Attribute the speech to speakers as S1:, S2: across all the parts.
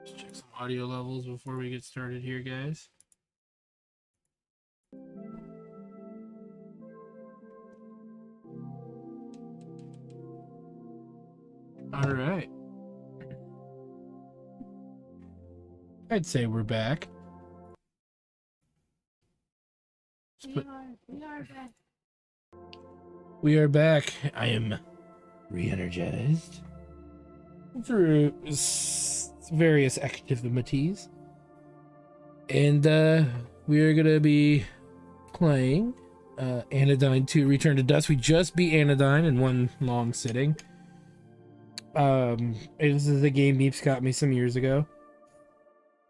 S1: Let's check some audio levels before we get started here, guys. All right. I'd say we're back.
S2: We are back.
S1: We are back. I am re-energized through various activities. And we are going to be playing Anodyne 2 Return to Dust. We just beat Anodyne in one long sitting. This is a game Meeps got me some years ago.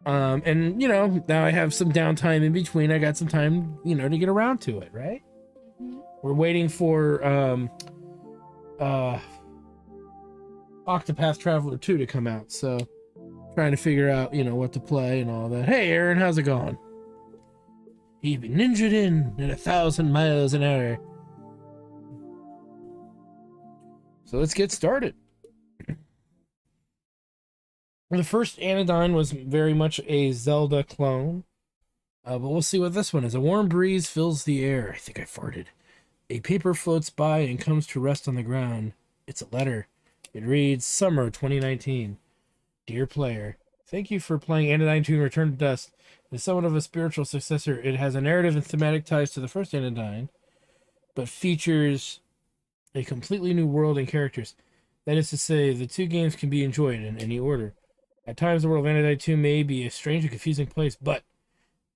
S1: And, you know, now I have some downtime in between. I got some time, you know, to get around to it, right?
S2: Mm-hmm.
S1: We're waiting for Octopath Traveler 2 to come out, so trying to figure out, you know, what to play and all that. Hey, Aaron, how's it going? You've been ninjaed in at 1,000 miles an hour. So let's get started. The first Anodyne was very much a Zelda clone, but we'll see what this one is. A warm breeze fills the air. I think I farted. A paper floats by and comes to rest on the ground. It's a letter. It reads, Summer 2019. Dear player, thank you for playing Anodyne 2 Return to Dust. It is somewhat of a spiritual successor. It has a narrative and thematic ties to the first Anodyne, but features a completely new world and characters. That is to say, the two games can be enjoyed in any order. At times, the world of Anodyne 2 may be a strange and confusing place, but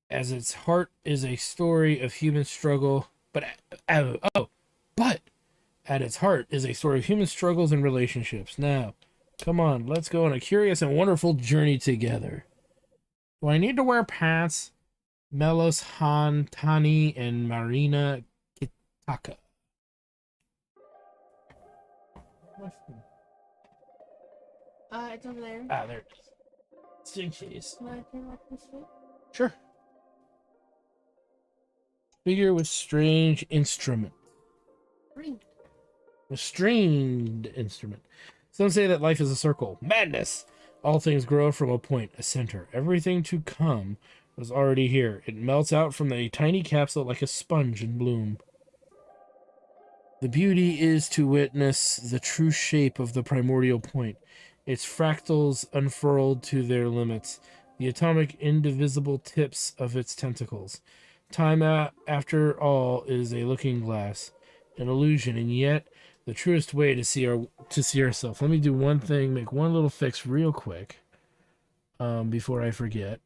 S1: as its heart is a story of human struggle, but at its heart is a story of human struggles and relationships. Now, come on, let's go on a curious and wonderful journey together. Do I need to wear pants? Melos, Han, Tani, and Marina Kitaka.
S2: It's over there.
S1: Ah, there it is. Stinkies.
S2: Can I turn off this way?
S1: Sure. Figure with strange instrument.
S2: Ring.
S1: A stringed instrument. Some say that life is a circle. Madness! All things grow from a point, a center. Everything to come was already here. It melts out from a tiny capsule like a sponge in bloom. The beauty is to witness the true shape of the primordial point, its fractals unfurled to their limits, the atomic indivisible tips of its tentacles. Time, after all, is a looking glass, an illusion, and yet the truest way to see ourselves. Let me do one thing, make one little fix real quick, before I forget.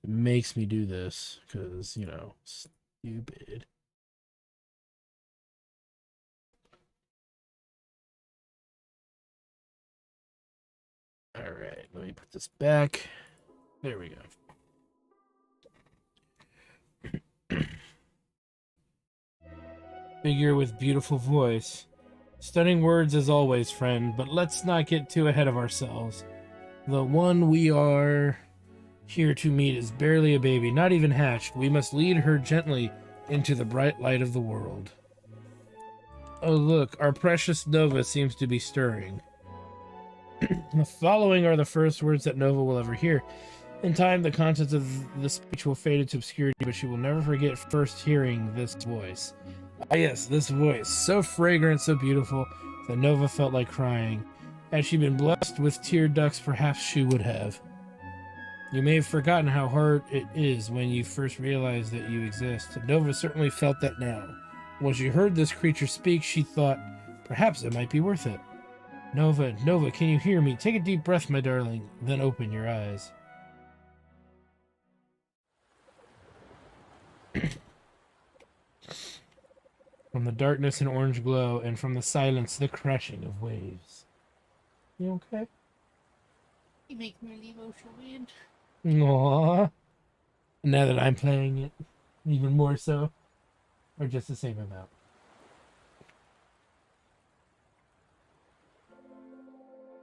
S1: It makes me do this because, you know, stupid. All right, let me put this back. There we go. Figure with beautiful voice. Stunning words as always, friend, but let's not get too ahead of ourselves. The one we are here to meet is barely a baby, not even hatched. We must lead her gently into the bright light of the world. Oh, look, our precious Nova seems to be stirring. The following are the first words that Nova will ever hear. In time, the contents of the speech will fade into obscurity, but she will never forget first hearing this voice. Ah, yes, this voice, so fragrant, so beautiful, that Nova felt like crying. Had she been blessed with tear ducts, perhaps she would have. You may have forgotten how hard it is when you first realize that you exist. Nova certainly felt that now. When she heard this creature speak, she thought, perhaps it might be worth it. Nova, Nova, can you hear me? Take a deep breath, my darling, then open your eyes. From the darkness an orange glow, and from the silence the crashing of waves. You okay?
S2: You make me really emotional, man.
S1: Aww. Now that I'm playing it, even more so, or just the same amount.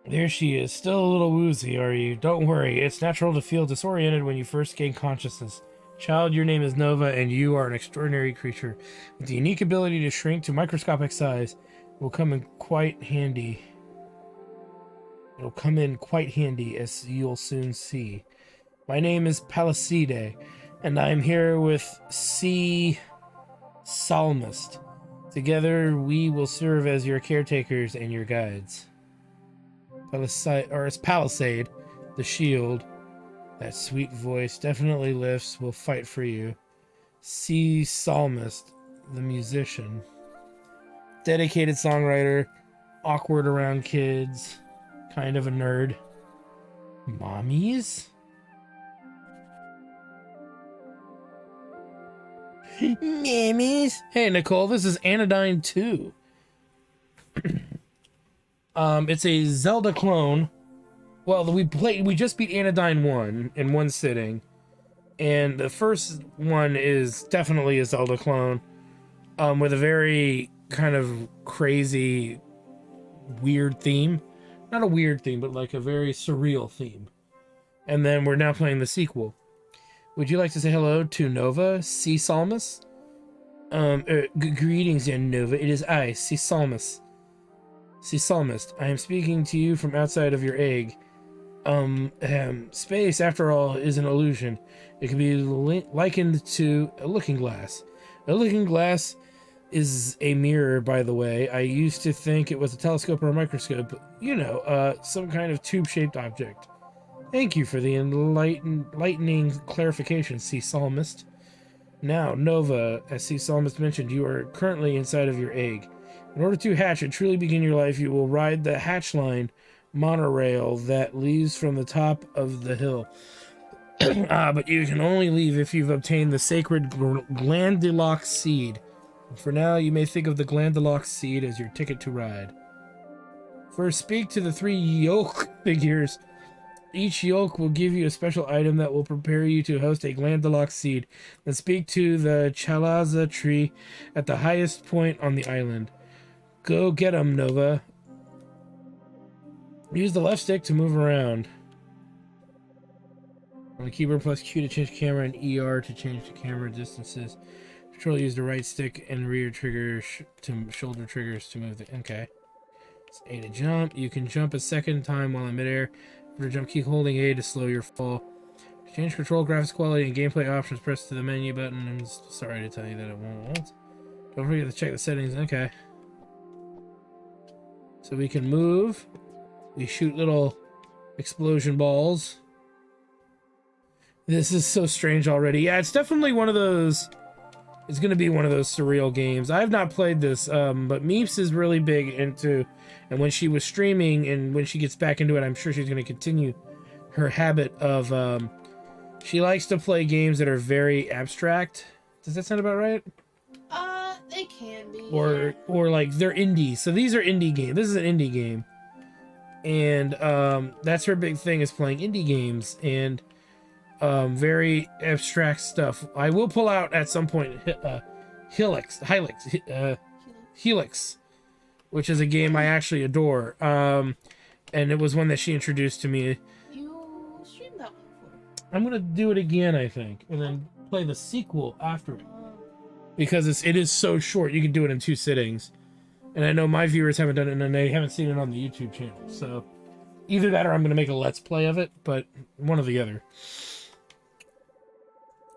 S1: There she is, still a little woozy, are you? Don't worry, it's natural to feel disoriented when you first gain consciousness. Child, your name is Nova, and you are an extraordinary creature with the unique ability to shrink to microscopic size. It will come in quite handy. It'll come in quite handy, as you'll soon see. My name is Palisade, and I'm here with C. Psalmist. Together, we will serve as your caretakers and your guides. Palisade, the shield. That sweet voice definitely lifts. We'll fight for you. C. Psalmist, the musician. Dedicated songwriter, awkward around kids, kind of a nerd. Mommies? Mammies? Hey, Nicole, this is Anodyne 2. It's a Zelda clone. Well, we just beat Anodyne 1 in one sitting. And the first one is definitely a Zelda clone. With a very kind of crazy, weird theme. Not a weird theme, but like a very surreal theme. And then we're now playing the sequel. Would you like to say hello to Nova, C. Psalmist? Greetings, dear Nova. It is I, C. Psalmist. C. Psalmist. I am speaking to you from outside of your egg. Space, after all, is an illusion. It can be likened to a looking glass. A looking glass is a mirror, by the way. I used to think it was a telescope or a microscope. You know, some kind of tube-shaped object. Thank you for the enlightening clarification, C. Psalmist. Now, Nova, as C. Psalmist mentioned, you are currently inside of your egg. In order to hatch and truly begin your life, you will ride the hatchline monorail that leaves from the top of the hill. But you can only leave if you've obtained the sacred Glandilock seed. For now, you may think of the Glandilock seed as your ticket to ride. First, speak to the 3 yoke figures. Each yoke will give you a special item that will prepare you to host a Glandilock seed. Then speak to the Chalaza tree at the highest point on the island. Go get 'em, Nova. Use the left stick to move around. On the keyboard, press Q to change camera and ER to change the camera distances. Control, use the right stick and rear trigger to shoulder triggers to move the... Okay. It's A to jump. You can jump a second time while in midair. For jump, keep holding A to slow your fall. To change control, graphics quality, and gameplay options, press to the menu button. I'm sorry to tell you that it won't. Don't forget to check the settings. Okay. So we can move. We shoot little explosion balls. This is so strange already. Yeah, it's definitely one of those... It's going to be one of those surreal games. I have not played this, but Meeps is really big into... And when she was streaming, and when she gets back into it, I'm sure she's going to continue her habit of... she likes to play games that are very abstract. Does that sound about right?
S2: They can be.
S1: Or like, they're indie. So these are indie games. This is an indie game. And that's her big thing, is playing indie games. And... very abstract stuff. I will pull out at some point Helix, which is a game I actually adore. And it was one that she introduced to me.
S2: You streamed that one before.
S1: I'm gonna do it again, I think, and then play the sequel after it, because it is so short. You can do it in 2 sittings, and I know my viewers haven't done it, and they haven't seen it on the YouTube channel. So either that, or I'm gonna make a let's play of it, but one or the other.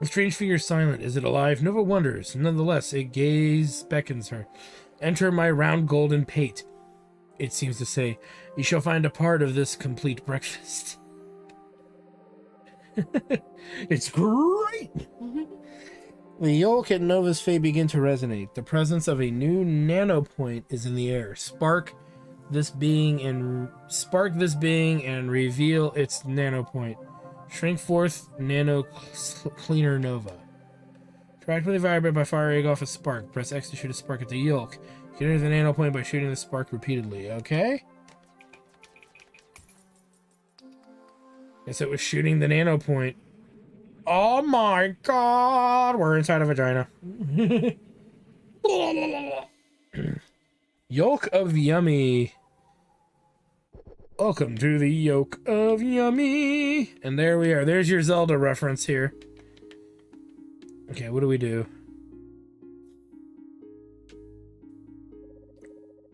S1: The strange figure is silent. Is it alive? Nova wonders. Nonetheless, a gaze beckons her. Enter my round golden pate. It seems to say, you shall find a part of this complete breakfast. It's great! The yoke at Nova's Fate begin to resonate. The presence of a new nano point is in the air. Spark this being and reveal its nano point. Shrink forth nano cleaner Nova. Tractably vibrate by firing off a spark. Press X to shoot a spark at the yolk. You can enter the nano point by shooting the spark repeatedly. Okay? Guess it was shooting the nano point. Oh my god! We're inside a vagina. Yolk of Yummy. Welcome to the Yolk of Yummy. And there we are. There's your Zelda reference here. Okay, what do we do?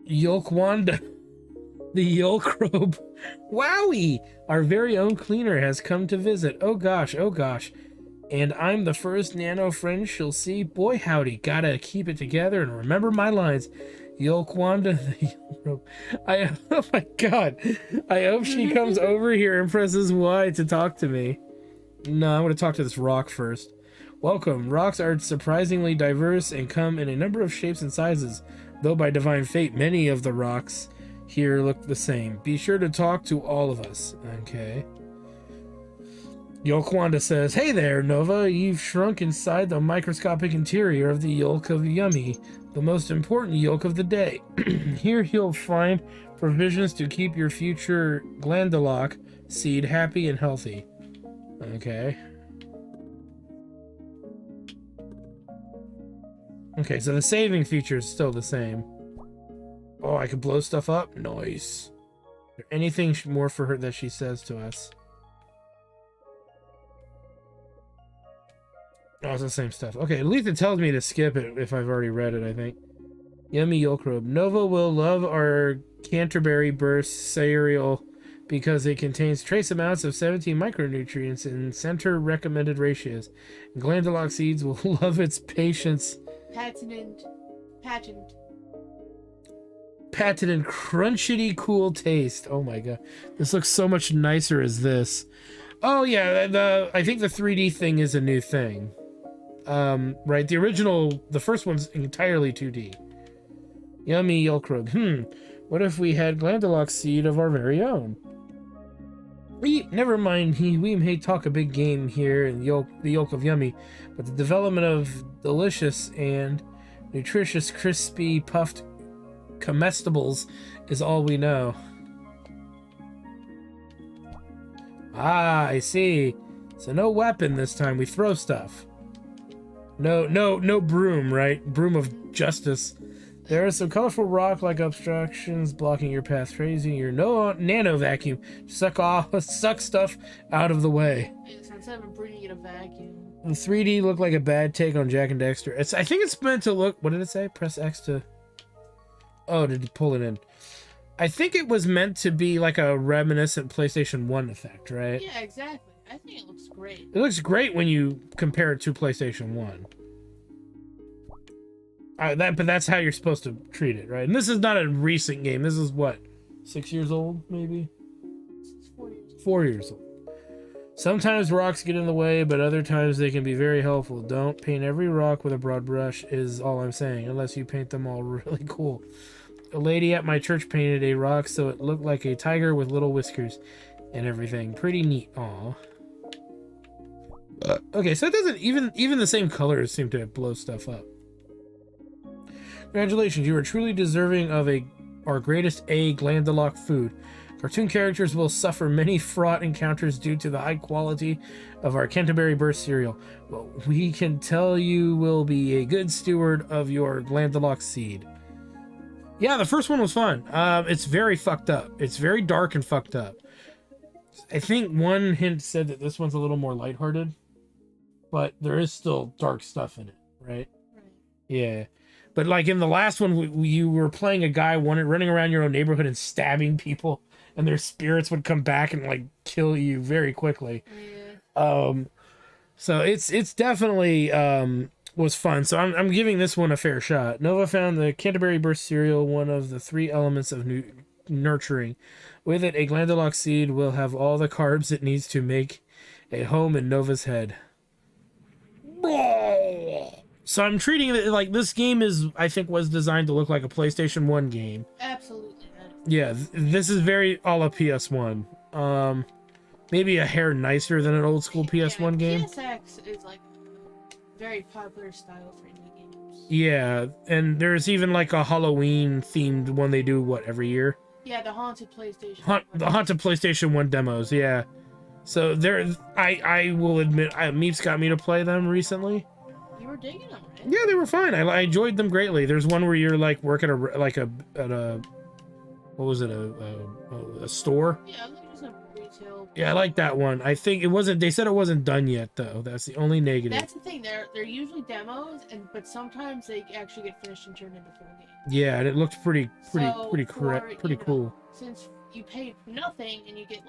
S1: Yolkwanda. The Yolkrobe. Wowie! Our very own cleaner has come to visit. Oh gosh, oh gosh. And I'm the first nano friend she'll see. Boy howdy, gotta keep it together and remember my lines. Yolkwanda the Yolkrobe. Oh my god. I hope she comes over here and presses Y to talk to me. No, I'm gonna talk to this rock first. Welcome. Rocks are surprisingly diverse and come in a number of shapes and sizes. Though by divine fate, many of the rocks here look the same. Be sure to talk to all of us. Okay. Yolkwanda says, hey there, Nova. You've shrunk inside the microscopic interior of the yolk of Yummy, the most important yolk of the day. Here you'll find provisions to keep your future Glandalock seed happy and healthy. Okay. Okay, so the saving feature is still the same. Oh, I could blow stuff up? Nice. Is there anything more for her that she says to us? Oh, it's the same stuff. Okay, at least it tells me to skip it if I've already read it, I think. Yummy Yolkrobe. Nova will love our Canterbury Burst cereal because it contains trace amounts of 17 micronutrients in center recommended ratios. Glandalock seeds will love its patience.
S2: Patented
S1: Crunchity cool taste. Oh my god. This looks so much nicer as this. Oh yeah, I think the 3D thing is a new thing. Right, the first one's entirely 2D. Yummy Yolkrobe. What if we had Glandalock seed of our very own? Never mind, we may talk a big game here in the yolk of Yummy, but the development of delicious and nutritious crispy puffed comestibles is all we know. Ah, I see. So no weapon this time, we throw stuff. No broom, right? Broom of justice. There are some colorful rock-like obstructions blocking your path, raising your nano vacuum to suck stuff out of the way.
S2: Yes, instead of bringing it a vacuum.
S1: The 3D looked like a bad take on Jak and Daxter. I think it's meant to look. What did it say? Press X to. Oh, to pull it in. I think it was meant to be like a reminiscent PlayStation 1 effect, right?
S2: Yeah, exactly. I think it looks great.
S1: It looks great when you compare it to PlayStation 1. But that's how you're supposed to treat it, right? And this is not a recent game. This is what? 6 years old, maybe?
S2: 4 years old.
S1: 4 years old. Sometimes rocks get in the way, but other times they can be very helpful. Don't paint every rock with a broad brush is all I'm saying, unless you paint them all really cool. A lady at my church painted a rock so it looked like a tiger with little whiskers and everything. Pretty neat. Aw. Okay, so it doesn't even the same colors seem to blow stuff up. Congratulations, you are truly deserving of our greatest Glandalock food. Cartoon characters will suffer many fraught encounters due to the high quality of our Canterbury Burst cereal. Well, we can tell you will be a good steward of your Glandalock seed. Yeah, the first one was fun. It's very fucked up. It's very dark and fucked up. I think one hint said that this one's a little more lighthearted, but there is still dark stuff in it, right?
S2: Right.
S1: Yeah. But like in the last one, you were playing a guy running around your own neighborhood and stabbing people, and their spirits would come back and like kill you very quickly.
S2: Yeah.
S1: So it's definitely was fun. So I'm giving this one a fair shot. Nova found the Canterbury Burst cereal one of the 3 elements of nurturing. With it, a Glandalock seed will have all the carbs it needs to make a home in Nova's head. So I'm treating it like this game was designed to look like a PlayStation 1 game.
S2: Absolutely.
S1: Yeah, this is very a la PS1. Maybe a hair nicer than an old school PS1 game.
S2: PSX is like a very popular style for indie games.
S1: Yeah, and there's even like a Halloween themed one they do every year.
S2: Yeah, the haunted PlayStation.
S1: The haunted PlayStation 1 demos, yeah. So I will admit, Meeps got me to play them recently.
S2: You were digging them, right?
S1: Yeah, they were fine. I enjoyed them greatly. There's one where you're like work at a what was it, a store?
S2: Yeah, I think it was a till.
S1: Yeah, I like that one. I think it wasn't. They said it wasn't done yet, though. That's the only negative.
S2: That's the thing. They're usually demos, but sometimes they actually get finished and turned into full games.
S1: Yeah, and it looked pretty
S2: For,
S1: pretty cool.
S2: Since you paid nothing and you get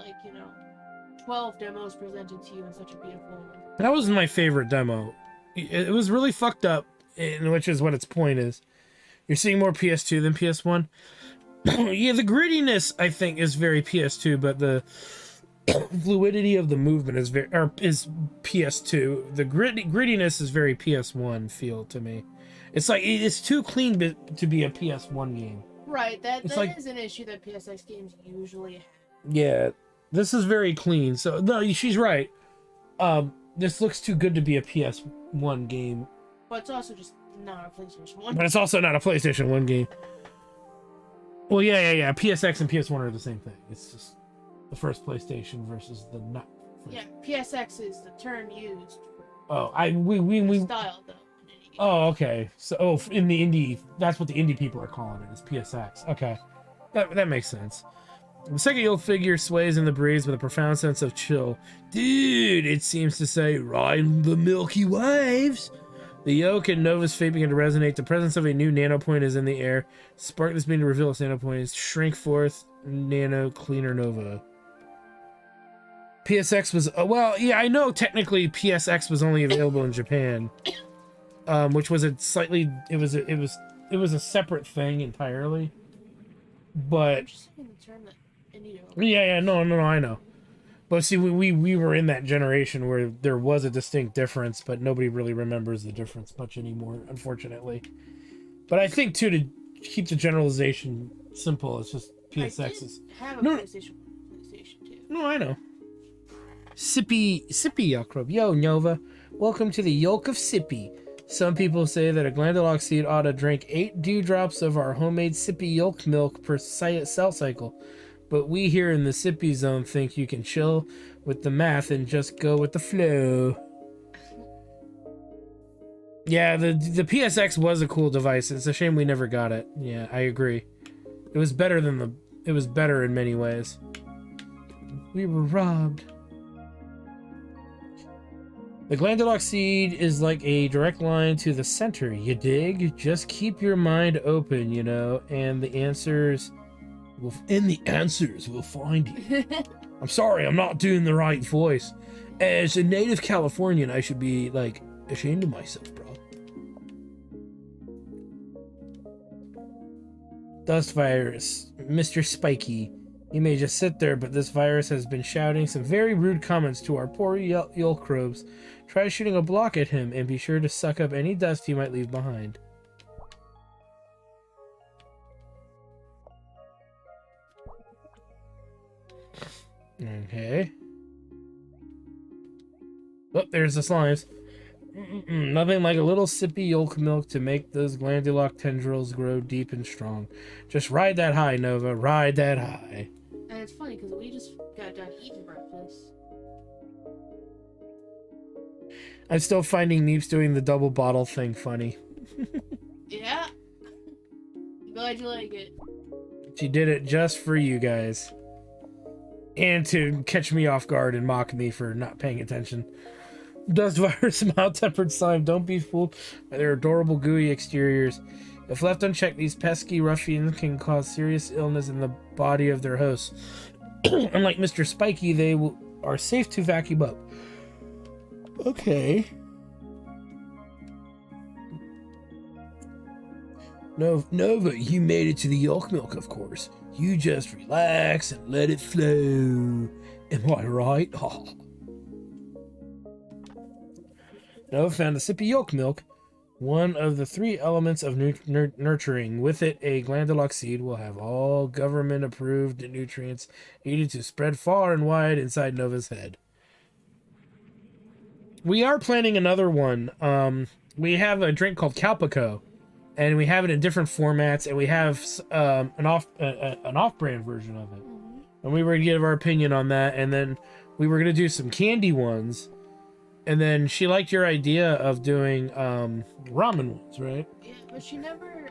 S2: 12 demos presented to you in such a beautiful.
S1: That was my favorite demo. It was really fucked up, which is what its point is. You're seeing more PS2 than PS1. Yeah, the grittiness I think is very PS2, but the fluidity of the movement is PS2. The grittiness is very PS1 feel to me. It's like it's too clean to be a PS1 game.
S2: Right, that is an issue that PSX games usually have.
S1: Yeah, this is very clean. So no, she's right. This looks too good to be a PS1 game.
S2: But it's also just not a PlayStation 1.
S1: But it's also not a PlayStation 1 game. Well, yeah. PSX and PS1 are the same thing. It's just the first PlayStation versus the not.
S2: Yeah, PSX is the term used.
S1: Oh, we
S2: style though.
S1: Oh, okay. So, in the indie, that's what the indie people are calling it, is PSX. Okay, that makes sense. The second yoke figure sways in the breeze with a profound sense of chill. Dude, it seems to say, ride the Milky Waves. The yoke and Nova's fate begin to resonate. The presence of a new nano point is in the air. Spark this being to reveal its nano point is shrink forth nano cleaner Nova. PSX was well, yeah, I know technically PSX was only available in Japan, which was a slightly it was a separate thing entirely. But yeah, no, I know. But see, we were in that generation where there was a distinct difference, but nobody really remembers the difference much anymore, unfortunately. But I think too, to keep the generalization simple, it's just PSX is.
S2: Have a PlayStation 2.
S1: No, I know. Sippy Yakrub. Yo, Nova. Welcome to the Yolk of Sippy. Some people say that a glandulock seed ought to drink 8 dewdrops of our homemade Sippy yolk milk per cell cycle. But we here in the Sippy zone think you can chill with the math and just go with the flow. Yeah, the PSX was a cool device. It's a shame we never got it. Yeah, I agree. It was better in many ways. We were robbed. The glandulock seed is like a direct line to the center, you dig? Just keep your mind open, and the answers will find you. I'm sorry, I'm not doing the right voice. As a native Californian, I should be, ashamed of myself, bro. Dust virus. Mr. Spiky. You may just sit there, but this virus has been shouting some very rude comments to our poor yolk robes. Try shooting a block at him, and be sure to suck up any dust he might leave behind. Okay. Oh, there's the slimes. Nothing like a little sippy yolk milk to make those glandulock tendrils grow deep and strong. Just ride that high, Nova. Ride that high.
S2: And it's funny because we just got done eating breakfast.
S1: I'm still finding Neeps doing the double bottle thing funny.
S2: Yeah. Glad you like it.
S1: She did it just for you guys. And to catch me off guard and mock me for not paying attention. Dust virus, mild-tempered slime. Don't be fooled by their adorable gooey exteriors. If left unchecked, these pesky ruffians can cause serious illness in the body of their hosts. Unlike Mr. Spiky, they are safe to vacuum up. Okay. Nova, you made it to the yolk milk, of course. You just relax and let it flow. Am I right? Oh. Nova found the sippy yolk milk, one of the 3 elements of nurturing. With it, a glandulock seed will have all government-approved nutrients needed to spread far and wide inside Nova's head. We are planning another one. We have a drink called Calpico, and we have it in different formats, and we have an off-brand version of it. And we were going to give our opinion on that, and then we were going to do some candy ones. And then she liked your idea of doing ramen ones, right?
S2: Yeah, but she never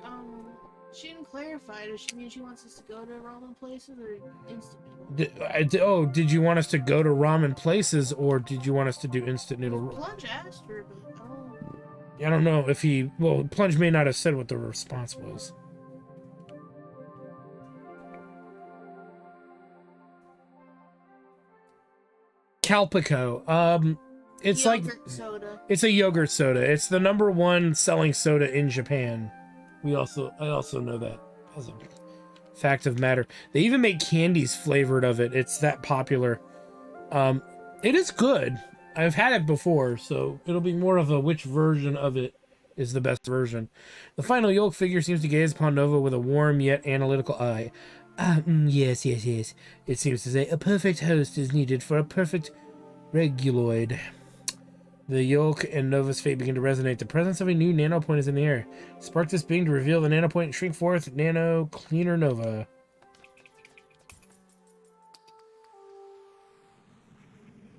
S2: She didn't clarify. Does she mean she wants us to go to ramen places or instant noodle?
S1: Did you want us to go to ramen places or did you want us to do instant noodle?
S2: Plunge asked her, but
S1: I don't know if he... Well, Plunge may not have said what the response was. Calpico. It's
S2: yogurt
S1: like...
S2: soda.
S1: It's a yogurt soda. It's the #1 selling soda in Japan. I also know that as a fact of matter. They even make candies flavored of it. It's that popular. It is good. I've had it before, so it'll be more of a which version of it is the best version. The final yolk figure seems to gaze upon Nova with a warm yet analytical eye. Yes. It seems to say, a perfect host is needed for a perfect reguloid. The yolk and Nova's fate begin to resonate. The presence of a new nanopoint is in the air. Spark this being to reveal the nanopoint and shrink forth Nano Cleaner Nova.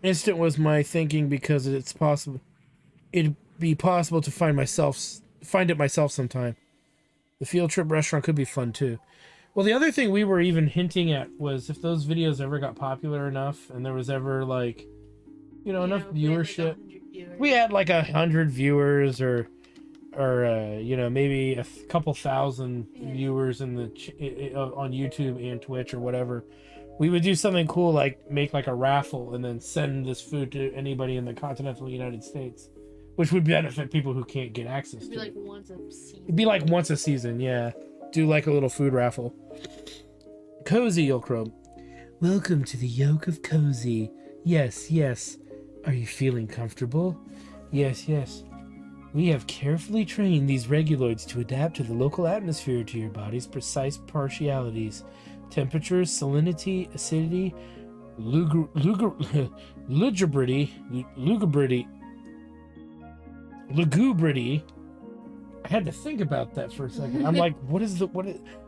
S1: Instant was my thinking because it's possible. It'd be possible to find it myself sometime. The field trip restaurant could be fun too. Well, the other thing we were even hinting at was if those videos ever got popular enough and there was ever like, enough viewership. We had like 100 viewers or maybe a couple thousand viewers in the on YouTube and Twitch or whatever. We would do something cool like make like a raffle and then send this food to anybody in the continental United States, which would benefit people who can't get access to it.
S2: Like once a season.
S1: It'd be like once a season, yeah. Do like a little food raffle. Cozy Yolkrobe. Welcome to the Yoke of Cozy. Yes. Are you feeling comfortable? Yes. We have carefully trained these reguloids to adapt to the local atmosphere to your body's precise partialities. Temperatures, salinity, acidity, lugubrity. I had to think about that for a second. I'm like,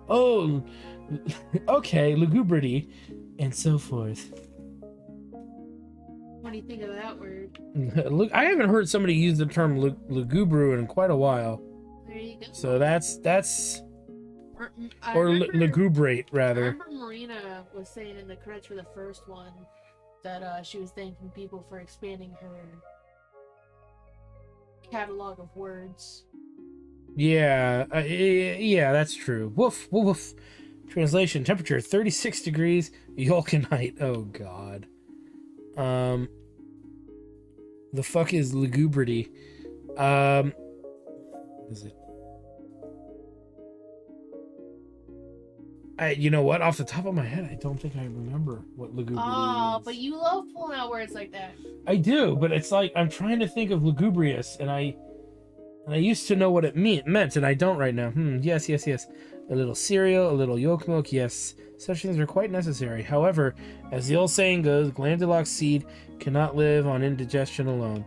S1: oh, okay, lugubrity, and so forth.
S2: What do you think of that word?
S1: Look, I haven't heard somebody use the term lugubru in quite a while.
S2: There you go.
S1: So that's
S2: or
S1: lugubrate rather.
S2: I remember Marina was saying in the credits for the first one that she was thanking people for expanding her catalog of words.
S1: Yeah, that's true. Woof. Translation: temperature 36 degrees, Yolkanite. Oh god. The fuck is lugubrity? Is it? You know what? Off the top of my head, I don't think I remember what lugubrity is.
S2: Oh, but you love pulling out words like that.
S1: I do, but it's like I'm trying to think of lugubrious, and I used to know what it meant, and I don't right now. Yes. A little cereal, a little yolk milk, yes. Such things are quite necessary. However, as the old saying goes, Glandulox seed cannot live on indigestion alone.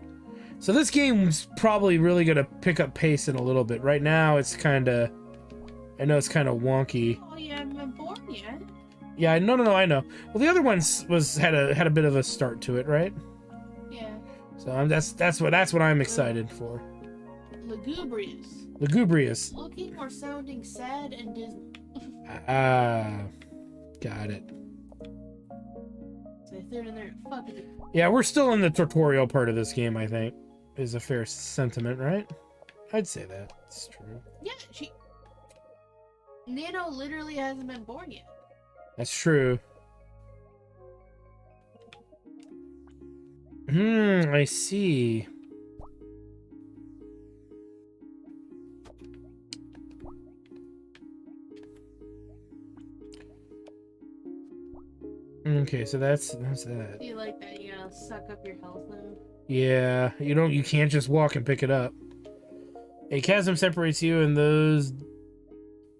S1: So this game's probably really going to pick up pace in a little bit. Right now, it's kind of... I know it's kind of wonky.
S2: Oh, you haven't been born yet.
S1: Yeah, no, I know. Well, the other one had a bit of a start to it, right?
S2: Yeah.
S1: So that's what I'm excited for. Lugubrious.
S2: Looking or sounding sad and dismal.
S1: Got it.
S2: So I threw it in there. Fuck it.
S1: Yeah, we're still in the tutorial part of this game, I think. Is a fair sentiment, right? I'd say that. It's true.
S2: Yeah, Nano literally hasn't been born yet.
S1: That's true. I see. Okay, so that's that.
S2: Do you like that? You gotta suck up your health now?
S1: Yeah, you can't just walk and pick it up. A chasm separates you and those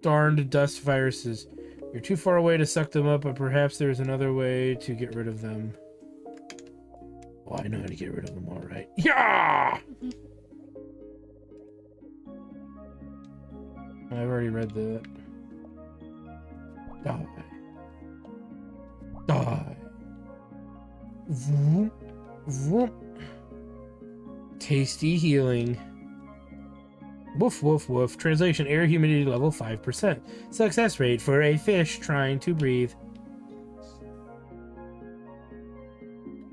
S1: darned dust viruses. You're too far away to suck them up, but perhaps there's another way to get rid of them. Oh, I know how to get rid of them, all right. Yeah! I've already read that. Die. Vroom, vroom. Tasty healing. Woof, woof, woof. Translation, air humidity level 5%. Success rate for a fish trying to breathe.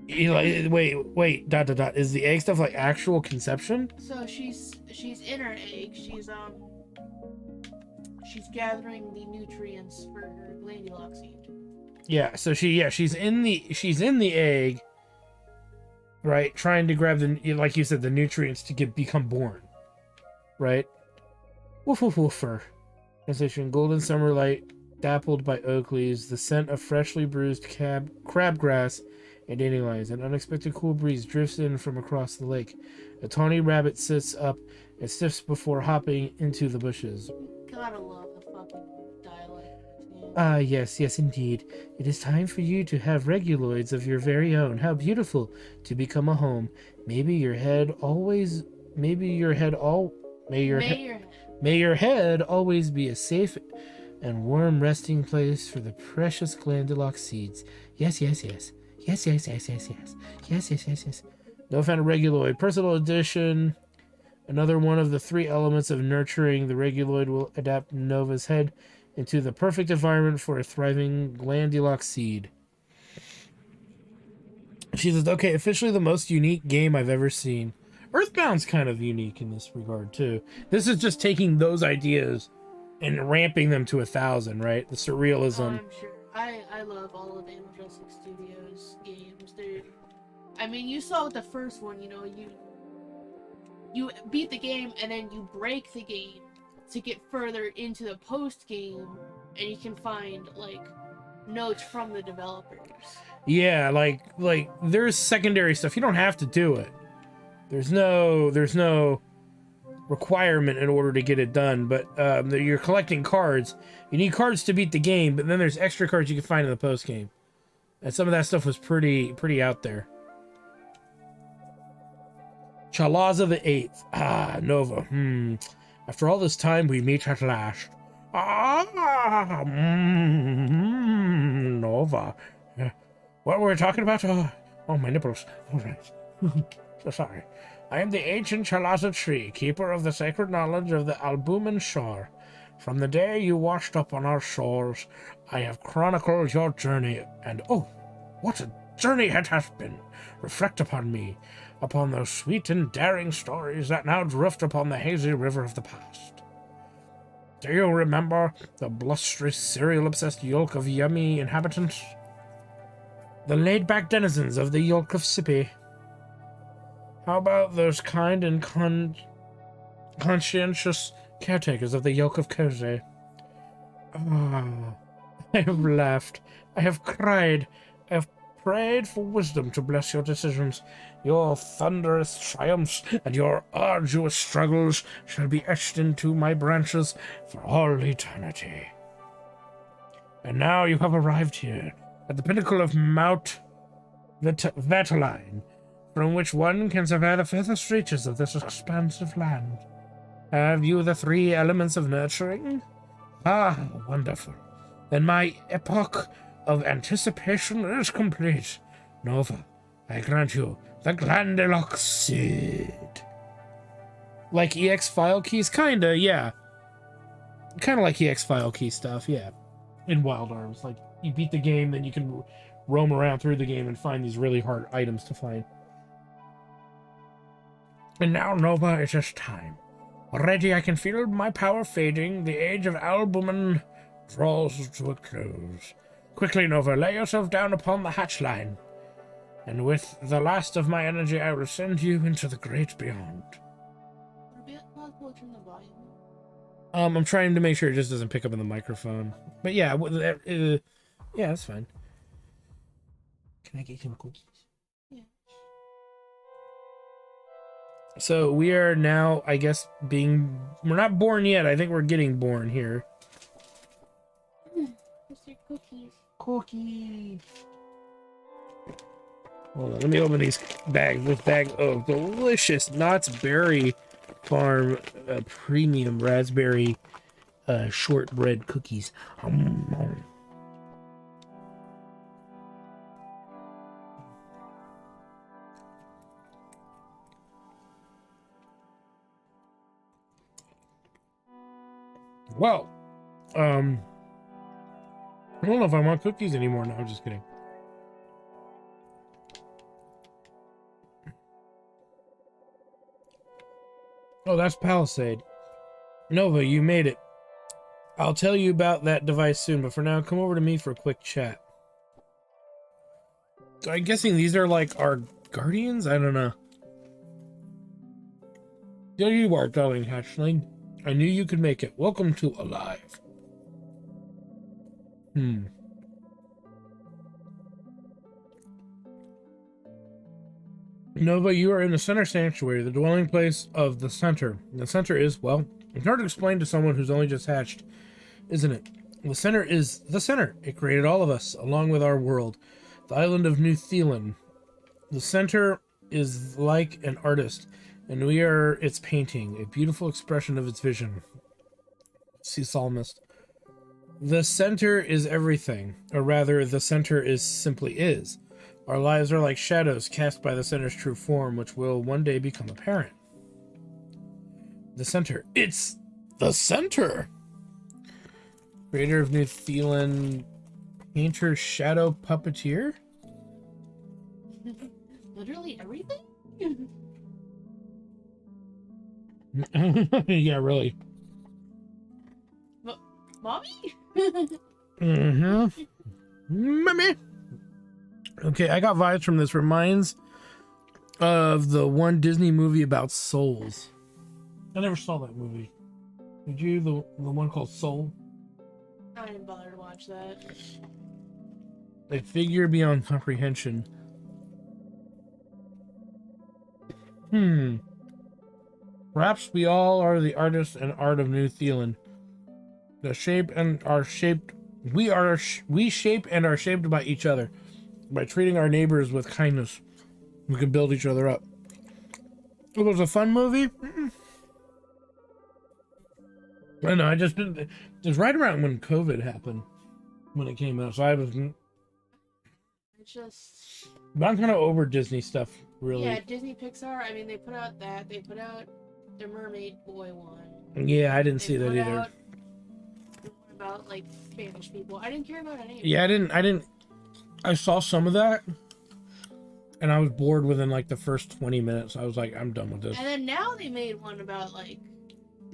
S1: Wait, dot, dot, dot. Is the egg stuff like actual conception?
S2: So she's in her egg. She's gathering the nutrients for her glandular seed.
S1: Yeah, so she's in the egg, right? Trying to grab the, like you said, the nutrients to become born, right? Woof woof woofer. Translation: golden summer light, dappled by oak leaves, the scent of freshly bruised crabgrass and dandelions. An unexpected cool breeze drifts in from across the lake. A tawny rabbit sits up and sniffs before hopping into the bushes.
S2: Gotta love the fucking dialect.
S1: Ah, yes, indeed. It is time for you to have reguloids of your very own. How beautiful to become a home. May your head always be a safe and warm resting place for the precious glandular seeds. Yes. No found a reguloid. Personal edition. Another one of the 3 elements of nurturing. The reguloid will adapt Nova's head into the perfect environment for a thriving glandular seed. She says, okay, officially the most unique game I've ever seen. Earthbound's kind of unique in this regard, too. This is just taking those ideas and ramping them to 1,000, right? The surrealism.
S2: Oh, I'm sure. I love all of Animatronic Studios games. You saw with the first one, you beat the game and then you break the game to get further into the post game, and you can find notes from the developers.
S1: Yeah, like there's secondary stuff. You don't have to do it. There's no requirement in order to get it done, but you're collecting cards. You need cards to beat the game, but then there's extra cards you can find in the post game, and some of that stuff was pretty out there. Chalaza the 8th. Ah, Nova. After all this time, we meet at last. Nova. What were we talking about? Oh, my nipples. All right. So sorry. I am the ancient Chalaza tree, keeper of the sacred knowledge of the albumin shore. From the day you washed up on our shores, I have chronicled your journey, and oh, what a journey it has been! Reflect upon me, upon those sweet and daring stories that now drift upon the hazy river of the past. Do you remember the blustery, cereal-obsessed yolk of yummy inhabitants? The laid-back denizens of the yolk of Sippy? How about those kind and conscientious caretakers of the yolk of Cozy? Ah, I have laughed, I have cried, I have prayed for wisdom to bless your decisions. Your thunderous triumphs and your arduous struggles shall be etched into my branches for all eternity. And now you have arrived here, at the pinnacle of Mount Vataline, from which one can survey the furthest reaches of this expansive land. Have you the 3 elements of nurturing? Ah, wonderful. Then my epoch of anticipation is complete. Nova, I grant you the Glandilock Seed. Like EX file keys? Kinda, yeah. Kinda like EX file key stuff, yeah. In Wild Arms. Like, you beat the game, then you can roam around through the game and find these really hard items to find. And now, Nova, it is time. Already I can feel my power fading. The age of albumin draws to a close. Quickly, Nova, lay yourself down upon the hatch line. And with the last of my energy, I will send you into the great beyond. I'm trying to make sure it just doesn't pick up in the microphone. But yeah, yeah, that's fine. Can I get him cookies?
S2: Yeah.
S1: So we are now, I guess, we're not born yet. I think we're getting born here.
S2: Mr. Cookies.
S1: Cookies. Hold on, let me open these bags. This bag of delicious Knott's Berry Farm premium raspberry shortbread cookies. Well, I don't know if I want cookies anymore. No, I'm just kidding. Oh, that's Palisade. Nova, you made it. I'll tell you about that device soon, but for now, come over to me for a quick chat. So I'm guessing these are like our guardians? I don't know. There you are, darling hatchling. I knew you could make it. Welcome to Alive. Nova, you are in the Center Sanctuary, the dwelling place of the Center. The Center is, well, it's hard to explain to someone who's only just hatched, isn't it? The Center is the Center. It created all of us, along with our world, the island of New Thelan. The Center is like an artist, and we are its painting, a beautiful expression of its vision. See Psalmist. The Center is everything, or rather, the Center is simply is. Our lives are like shadows cast by the Center's true form, which will one day become apparent. The Center. It's the Center! Creator of New Thelan, painter, shadow, puppeteer?
S2: Literally everything?
S1: Yeah, really.
S2: Mommy?
S1: Mm-hmm. Mommy! Okay, I got vibes from this. Reminds of the one Disney movie about souls. I never saw that movie. Did you? The one called Soul?
S2: I didn't bother to watch that.
S1: A figure beyond comprehension. Perhaps we all are the artists and art of New Thelan. The shape and are shaped. We shape and are shaped by each other. By treating our neighbors with kindness, we can build each other up. It was a fun movie. I know. I just didn't. It was right around when COVID happened, when it came out. So I was.
S2: It's just.
S1: But I'm kind of over Disney stuff, really.
S2: Yeah, Disney Pixar. I mean, they put out that. They put out the Mermaid Boy one.
S1: Yeah, I didn't
S2: They
S1: see that
S2: put
S1: either.
S2: out the one about like Spanish people. I didn't care about any.
S1: Yeah, I didn't. I saw some of that, and I was bored within like the first 20 minutes. I was like, I'm done with this.
S2: And then now they made one about like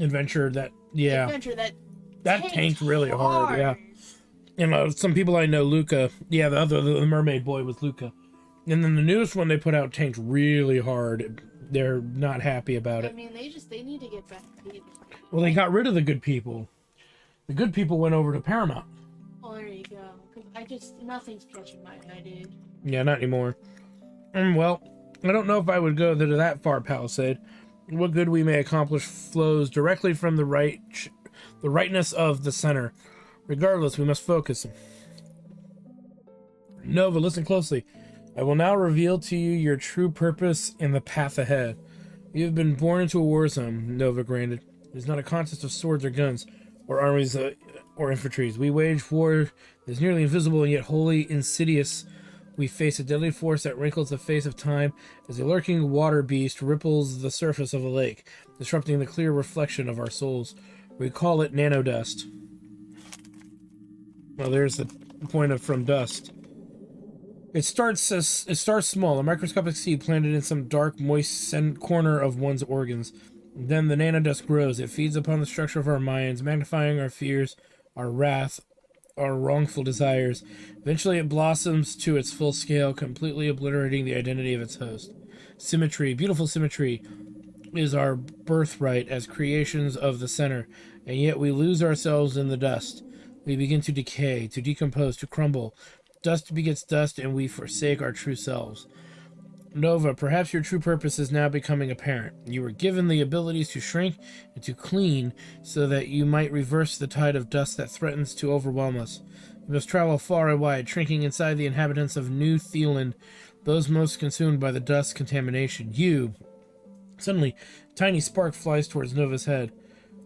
S1: Adventure that, yeah.
S2: Adventure that
S1: Tanked really hard, yeah. And some people I know, Luca, yeah, the mermaid boy was Luca. And then the newest one they put out tanked really hard. They're not happy about it.
S2: I mean, they need to get back paid.
S1: Well, they got rid of the good people. The good people went over to Paramount.
S2: Oh, there you go. Because nothing's catching my eye, dude.
S1: Yeah, not anymore. Well, I don't know if I would go to that far, Palisade. What good we may accomplish flows directly from the rightness of the Center. Regardless, we must focus. Nova, listen closely. I will now reveal to you your true purpose and the path ahead. You have been born into a war zone, Nova granted. It is not a contest of swords or guns, or armies or infantries. We wage war that is nearly invisible and yet wholly insidious. We face a deadly force that wrinkles the face of time as a lurking water beast ripples the surface of a lake, disrupting the clear reflection of our souls. We call it nanodust. Well, there's the point of from dust. It starts small, a microscopic seed planted in some dark, moist corner of one's organs. Then the nanodust grows. It feeds upon the structure of our minds, magnifying our fears, our wrath, our wrongful desires. Eventually it blossoms to its full scale, completely obliterating the identity of its host. Symmetry, beautiful symmetry, is our birthright as creations of the Center, and yet we lose ourselves in the dust. We begin to decay, to decompose, to crumble. Dust begets dust, and we forsake our true selves. Nova, perhaps your true purpose is now becoming apparent. You were given the abilities to shrink and to clean so that you might reverse the tide of dust that threatens to overwhelm us. You must travel far and wide, shrinking inside the inhabitants of New Thelan, those most consumed by the dust contamination. Suddenly, a tiny spark flies towards Nova's head.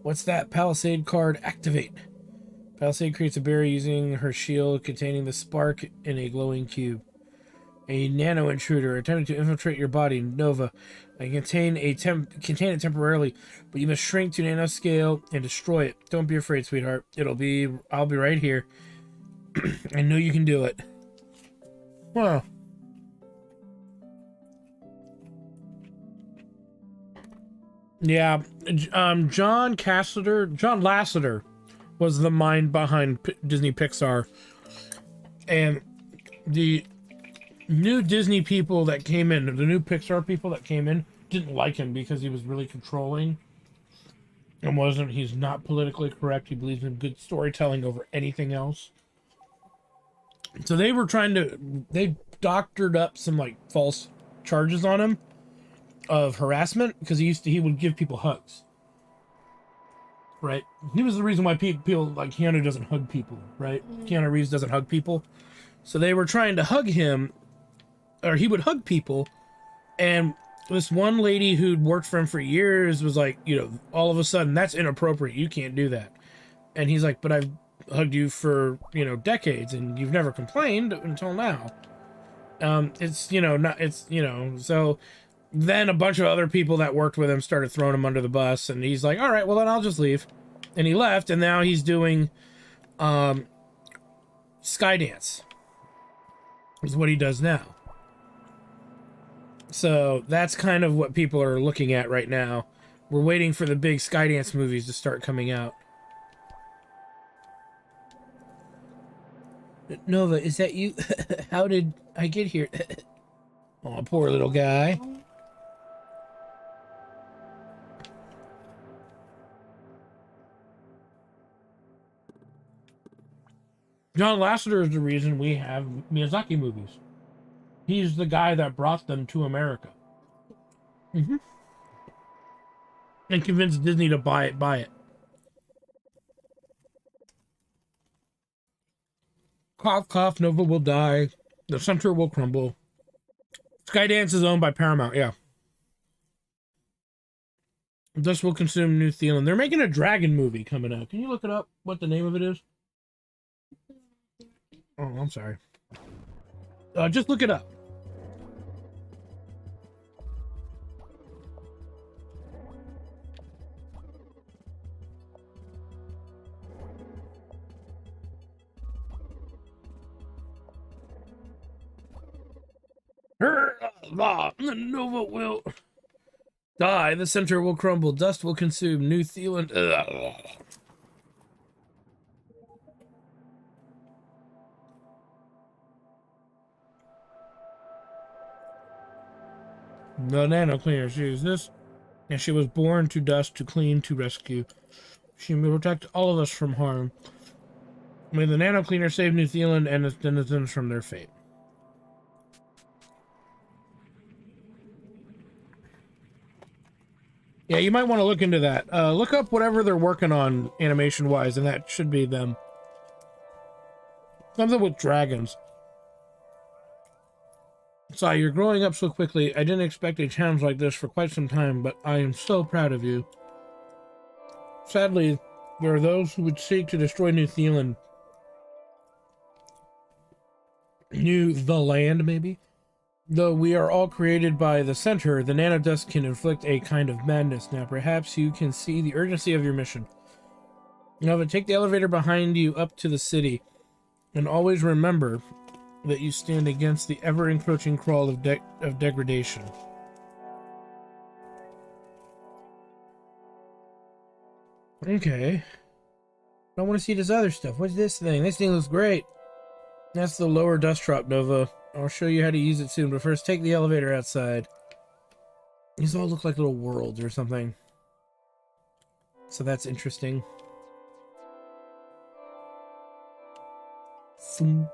S1: What's that? Palisade card, activate. Palisade creates a barrier using her shield containing the spark in a glowing cube. A nano intruder attempting to infiltrate your body, Nova. I contain it temporarily, but you must shrink to nanoscale and destroy it. Don't be afraid, sweetheart. I'll be right here. I know you can do it. Wow. Yeah, John Lasseter was the mind behind Disney Pixar, and the new Disney people that came in, the new Pixar people that came in, didn't like him because he was really controlling and he's not politically correct. He believes in good storytelling over anything else. So they doctored up some like false charges on him of harassment because he would give people hugs. Right? He was the reason why people like Keanu doesn't hug people, right? Keanu Reeves doesn't hug people. So they were trying to hug him, or he would hug people, and this one lady who'd worked for him for years was like, all of a sudden, that's inappropriate. You can't do that. And he's like, but I've hugged you for, decades, and you've never complained until now. So then a bunch of other people that worked with him started throwing him under the bus, and he's like, all right, well, then I'll just leave. And he left, and now he's doing Skydance is what he does now. So that's kind of what people are looking at right now. We're waiting for the big Skydance movies to start coming out. Nova, is that you? How did I get here? Oh, poor little guy. John Lasseter is the reason we have Miyazaki movies. He's the guy that brought them to America. And convinced Disney to buy it. Cough, cough, Nova will die. The center will crumble. Skydance is owned by Paramount, yeah. This will consume New Zealand. They're making a dragon movie coming out. Can you look it up, what the name of it is? Oh, I'm sorry. Just look it up. The Nova will die. The center will crumble. Dust will consume New Zealand. The nano cleaner. She is this, and she was born to dust, to clean, to rescue. She may protect all of us from harm. May the nano cleaner save New Zealand and its denizens from their fate. Yeah, you might want to look into that. Look up whatever they're working on animation-wise, and that should be them. Something with dragons. Sai, you're growing up so quickly. I didn't expect a challenge like this for quite some time, but I am so proud of you. Sadly, there are those who would seek to destroy New Zealand. The land, maybe? Though we are all created by the center, the nanodust can inflict a kind of madness. Now, perhaps you can see the urgency of your mission. Now, take the elevator behind you up to the city, and always remember that you stand against the ever-encroaching crawl of degradation. Okay. I want to see this other stuff. What's this thing? This thing looks great. That's the lower dust drop, Nova. I'll show you how to use it soon, but first take the elevator outside. These all look like little worlds or something. So that's interesting. Boom.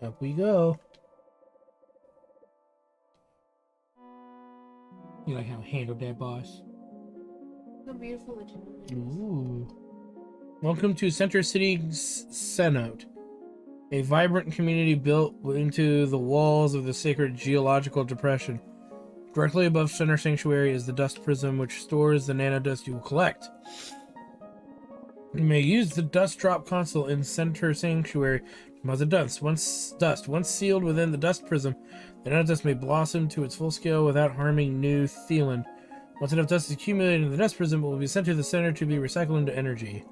S1: Up we go. You like how I handled that, boss?
S2: So beautiful it is.
S1: Ooh. Welcome to Center City's cenote. A vibrant community built into the walls of the sacred geological depression. Directly above Center Sanctuary is the dust prism, which stores the nanodust you will collect. You may use the dust drop console in Center Sanctuary to Deposit dust. Once sealed within the dust prism, the dust may blossom to its full scale without harming new Thelan. Once enough dust is accumulated in the dust prism, it will be sent to the center to be recycled into energy.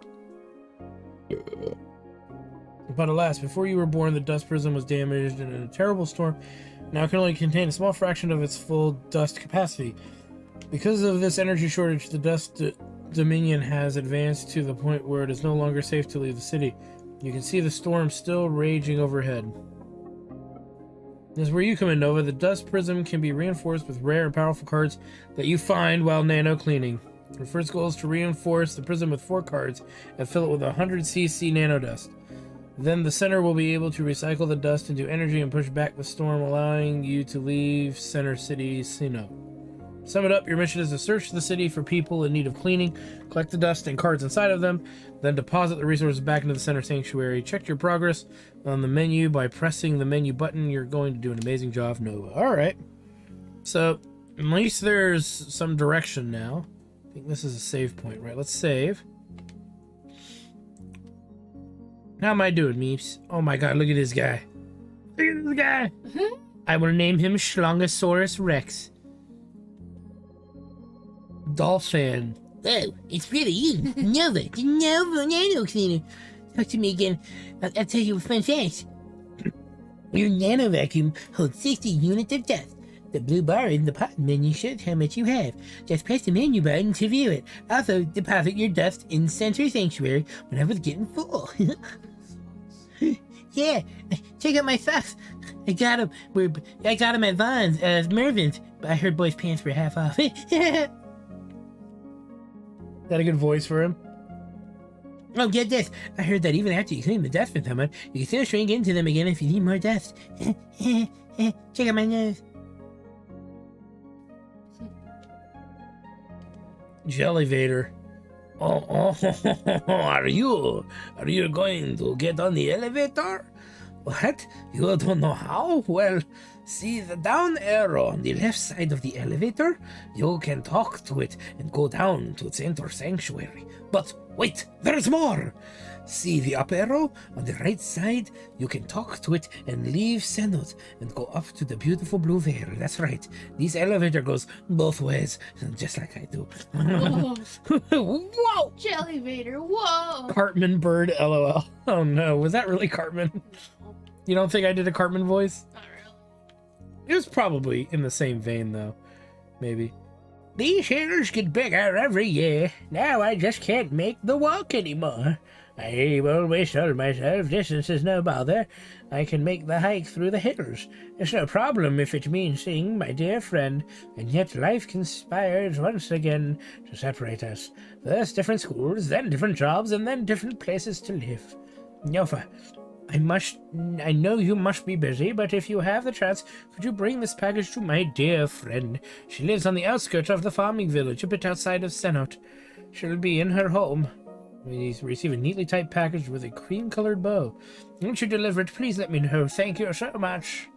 S1: But alas, before you were born, the dust prism was damaged in a terrible storm. Now it can only contain a small fraction of its full dust capacity. Because of this energy shortage, the dust dominion has advanced to the point where it is no longer safe to leave the city. You can see the storm still raging overhead. This is where you come in, Nova. The dust prism can be reinforced with rare and powerful cards that you find while nano cleaning. Your first goal is to reinforce the prism with 4 cards and fill it with 100cc nano dust. Then the center will be able to recycle the dust into energy and push back the storm, allowing you to leave Center City Sinnoh. Sum it up, your mission is to search the city for people in need of cleaning, collect the dust and cards inside of them, then deposit the resources back into the center sanctuary. Check your progress on the menu by pressing the menu button. You're going to do an amazing job, Nova. Alright. So, at least there's some direction now. I think this is a save point, right? Let's save. How am I doing, Meeps? Oh my god, look at this guy. Look at this guy. I will name him Schlongosaurus Rex. Dolphin.
S3: Oh, it's really you, Nova, the Nova Nano Cleaner. Talk to me again. I'll tell you a fun fact. Your nano vacuum holds 60 units of dust. The blue bar in the pot menu shows how much you have. Just press the menu button to view it. Also, deposit your dust in Center Sanctuary whenever it's getting full. Yeah, check out my socks. I got them at Vaughn's, Mervin's, but I heard boys' pants were half off.
S1: That a good voice for him?
S3: Oh, get this. I heard that even after you clean the dust from someone, you can still shrink into them again if you need more dust. Check out my nose.
S1: Jellyvator.
S4: Oh, are you going to get on the elevator? What? You don't know how? Well, see the down arrow on the left side of the elevator? You can talk to it and go down to Center Sanctuary. But wait, there's more! See the up arrow on the right side? You can talk to it and leave Senate and go up to the beautiful blue veil. That's right. This elevator goes both ways, just like I do.
S2: Whoa! Jellyvator, whoa!
S1: Cartman Bird, LOL. Oh no, was that really Cartman? You don't think I did a Cartman voice?
S2: Not really.
S1: It was probably in the same vein, though. Maybe.
S4: These hills get bigger every year. Now I just can't make the walk anymore. I always told myself distance is no bother. I can make the hike through the hills. It's no problem if it means seeing my dear friend, and yet life conspires once again to separate us. First different schools, then different jobs, and then different places to live. Nova, I know you must be busy, but if you have the chance, could you bring this package to my dear friend? She lives on the outskirts of the farming village, a bit outside of Senot. She'll be in her home. We receive a neatly typed package with a cream-colored bow. Once you deliver it, please let me know. Thank you so much.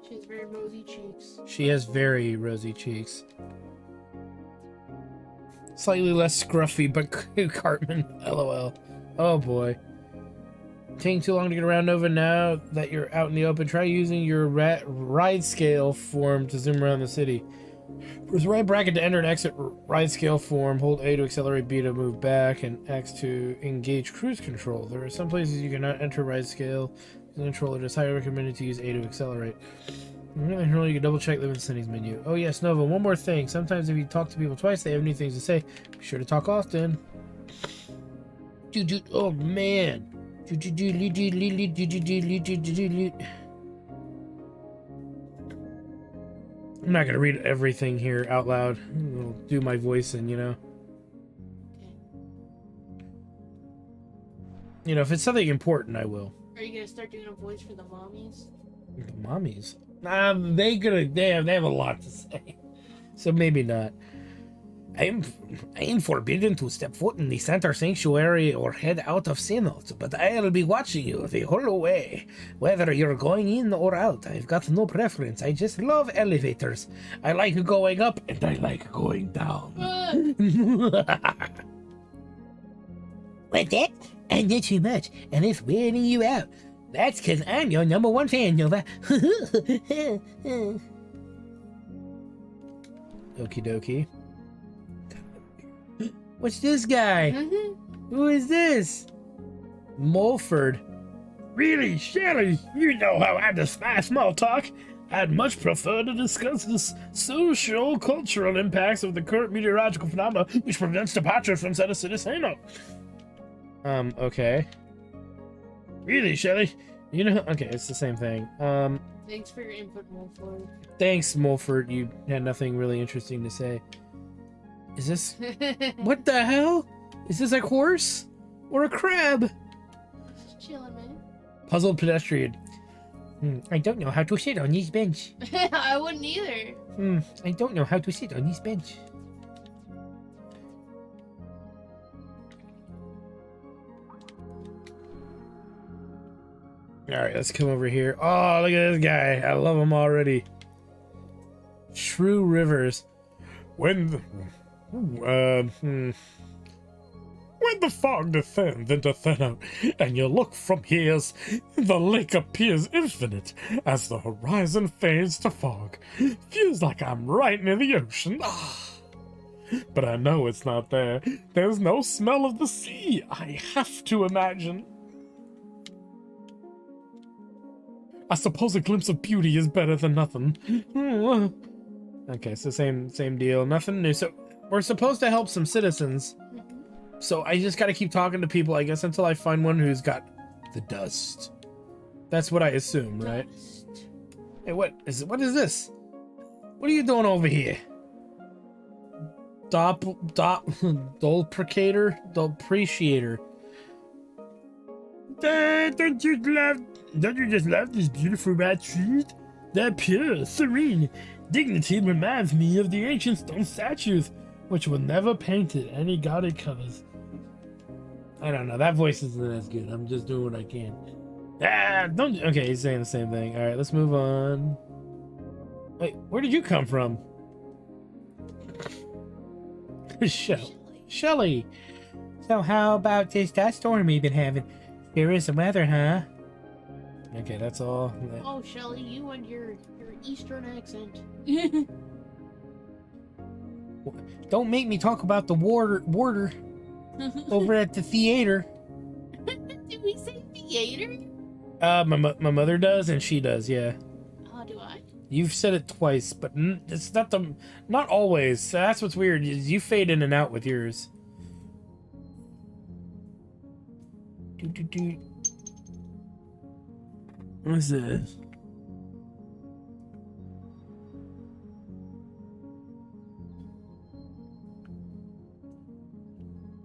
S2: She has very rosy cheeks.
S1: She has very rosy cheeks. Slightly less scruffy, but Cartman, LOL. Oh boy. Taking too long to get around, Nova. Now that you're out in the open, try using your ride scale form to zoom around the city. Press right bracket to enter and exit ride scale form. Hold A to accelerate, B to move back, and X to engage cruise control. There are some places you cannot enter ride scale. The controller is highly recommended to use A to accelerate. You can double check the settings menu. Oh yes, Nova, one more thing. Sometimes if you talk to people twice, they have new things to say. Be sure to talk often. Oh man. I'm not gonna read everything here out loud. I'll do my voicing, you know. You know, if it's something important, I will.
S2: Are you gonna start doing a voice for the mommies?
S1: The mommies? Nah, they have a lot to say. So maybe not.
S4: I am forbidden to step foot in the Center Sanctuary or head out of Sinnoh, but I'll be watching you the whole way. Whether you're going in or out, I've got no preference. I just love elevators. I like going up and I like going down.
S3: What's that? And not too much, and it's wearing you out. That's because I'm your #1 fan, Nova.
S1: Okie dokie. What's this guy? Who is this? Mulford.
S4: Really, Shelley, you know how I despise small talk. I'd much prefer to discuss the social, cultural impacts of the current meteorological phenomena which prevents departure from Zeta Citizeno.
S1: Okay.
S4: Really, Shelley?
S1: You know, okay, it's the same thing.
S2: Thanks for your input, Mulford.
S1: Thanks, Mulford. You had nothing really interesting to say. Is this... What the hell? Is this a horse? Or a crab?
S2: Just chilling, man.
S1: Puzzled pedestrian.
S3: I don't know how to sit on this bench.
S2: I wouldn't either.
S3: I don't know how to sit on this bench.
S1: Alright, let's come over here. Oh, look at this guy. I love him already. True Rivers.
S4: When the fog descends into thin out, and you look from here, the lake appears infinite as the horizon fades to fog. Feels like I'm right near the ocean. But I know it's not there. There's no smell of the sea. I have to imagine. I suppose a glimpse of beauty is better than nothing.
S1: Okay, so same deal. Nothing new. So we're supposed to help some citizens. So I just gotta keep talking to people, I guess, until I find one who's got the dust. That's what I assume, right?
S2: Dust.
S1: Hey, what is this? What are you doing over here? Depreciator?
S4: Don't you just love these beautiful red trees? They're pure, serene. Dignity reminds me of the ancient stone statues, which were never painted any gaudy colors.
S1: I don't know. That voice isn't as good. I'm just doing what I can. Don't. Okay, he's saying the same thing. All right, let's move on. Wait, where did you come from? Shelly.
S3: So how about this dust storm we've been having? Here is some weather, huh?
S1: Okay, that's all.
S2: Oh, Shelly, you and your Eastern accent.
S3: Don't make me talk about the warder over at the theater.
S2: Did we say theater?
S1: My mother does, and she does. Yeah.
S2: Oh, do I?
S1: You've said it twice, but it's not always. That's what's weird. Is you fade in and out with yours. What's this?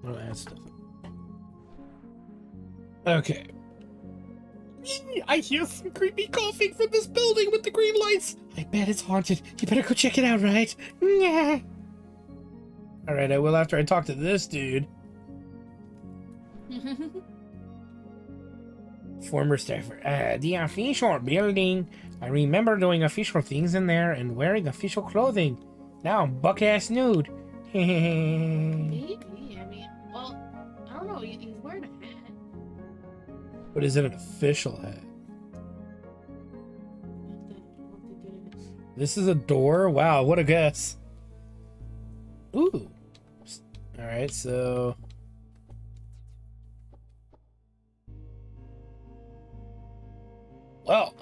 S1: Oh, that stuff. Okay.
S4: I hear some creepy coughing from this building with the green lights.
S3: I bet it's haunted. You better go check it out, right? Yeah.
S1: Alright, I will after I talk to this dude. Former staffer.
S3: The official building. I remember doing official things in there and wearing official clothing. Now I'm buck-ass nude.
S2: Maybe. I mean, well, I don't know. He's wearing a hat.
S1: But is it an official hat?
S2: I don't think it is.
S1: This is a door? Wow, what a guess. Ooh. Alright, so... Well,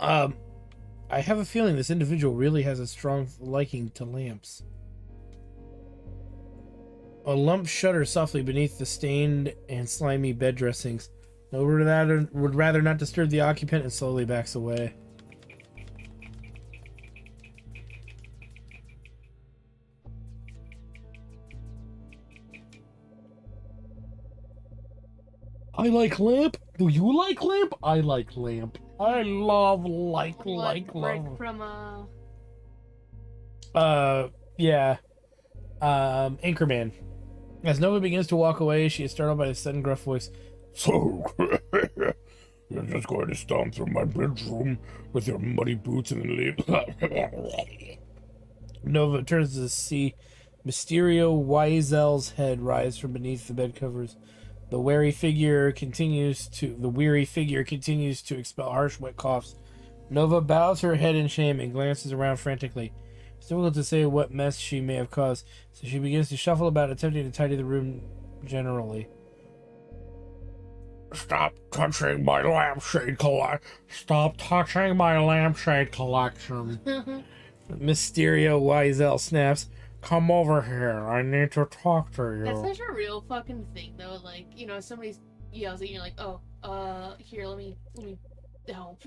S1: I have a feeling this individual really has a strong liking to lamps. A lump shudders softly beneath the stained and slimy bed dressings. No, would rather not disturb the occupant and slowly backs away. I like lamp. Do you like lamp? I like lamp. I love love.
S2: From
S1: Yeah. Anchorman. As Nova begins to walk away, she is startled by a sudden gruff voice.
S4: So, you're just going to stomp through my bedroom with your muddy boots and then leave?
S1: Nova turns to see Mysterio Weisel's head rise from beneath the bed covers. The weary figure continues to expel harsh, wet coughs. Nova bows her head in shame and glances around frantically. It's difficult to say what mess she may have caused, so she begins to shuffle about, attempting to tidy the room generally. Stop touching my lampshade collection. Mysterio Wiesel snaps. Come over here. I need to talk to you.
S2: That's such a real fucking thing, though. Like, you know, somebody yells at you, you're like, oh, here, let me help.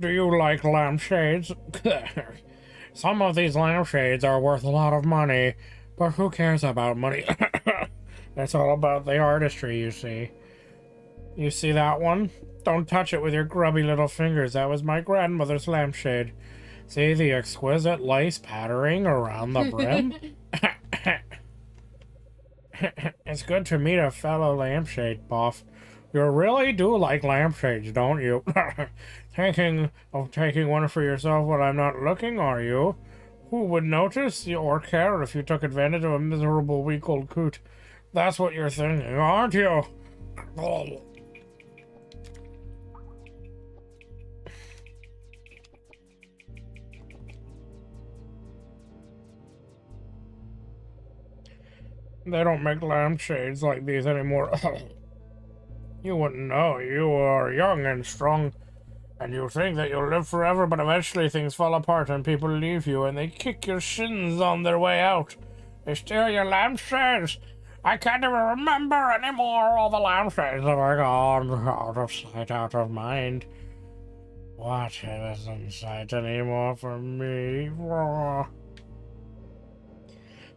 S1: Do you like lampshades? Some of these lampshades are worth a lot of money, but who cares about money? It's all about the artistry, you see. You see that one? Don't touch it with your grubby little fingers. That was my grandmother's lampshade. See the exquisite lace patterning around the brim? It's good to meet a fellow lampshade buff. You really do like lampshades, don't you? Thinking of taking one for yourself when I'm not looking, are you? Who would notice or care if you took advantage of a miserable week-old coot? That's what you're thinking, aren't you? They don't make lampshades like these anymore. You wouldn't know. You are young and strong, and you think that you'll live forever, but eventually things fall apart and people leave you, and they kick your shins on their way out. They steal your lampshades. I can't even remember anymore. All the lampshades are gone. Out of sight, out of mind. What isn't sight anymore for me?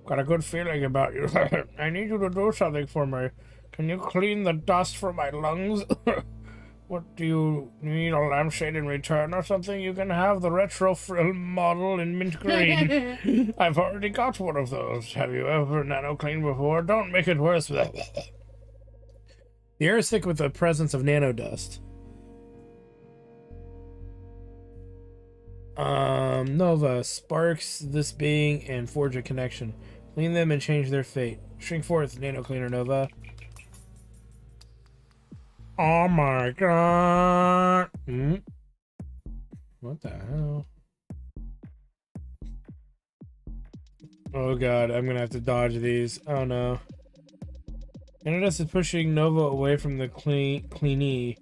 S1: Got a good feeling about you. I need you to do something for me. Can you clean the dust from my lungs? What do you need, a lampshade in return or something? You can have the retro frill model in mint green. I've already got one of those. Have you ever nano cleaned before? Don't make it worse. The air is thick with the presence of nano dust. Nova sparks this being and forge a connection. Clean them and change their fate. Shrink forth, nano cleaner Nova. Oh my god. What the hell? Oh god, I'm gonna have to dodge these. Oh no. Anodus is pushing Nova away from the cleanee.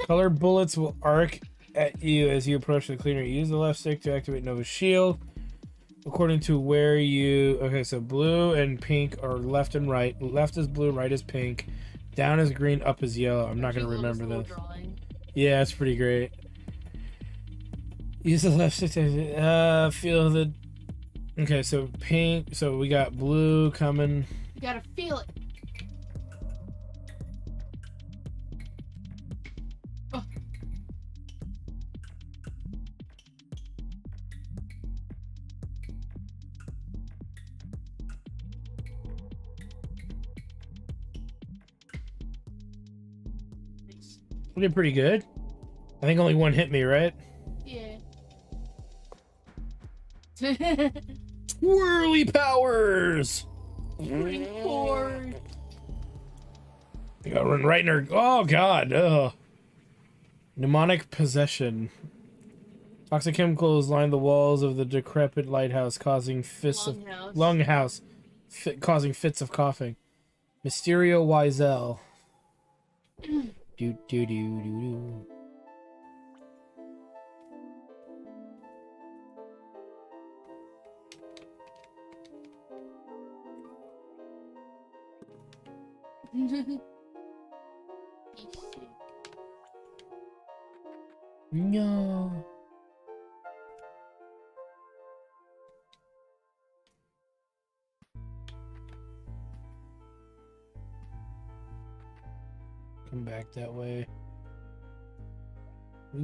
S1: Color bullets will arc at you as you approach the cleaner. Use the left stick to activate Nova's shield. According to where you... Okay, so blue and pink are left and right. Left is blue, right is pink. Down is green, up is yellow. I'm not going to remember this.
S2: Drawing.
S1: Yeah, it's pretty great. Use the left stick to feel the... Okay, so pink... So we got blue coming.
S2: You gotta feel it. Oh. Nice.
S1: We did pretty good. I think only one hit me, right?
S2: Yeah.
S1: Whirly powers!
S2: Record.
S1: You gotta run right in her... Oh, God. Ugh. Mnemonic possession. Toxic chemicals line the walls of the decrepit lighthouse, causing causing fits of coughing. Mysterio Wiesel. do do do do do. No. Come back that way.
S2: Hey,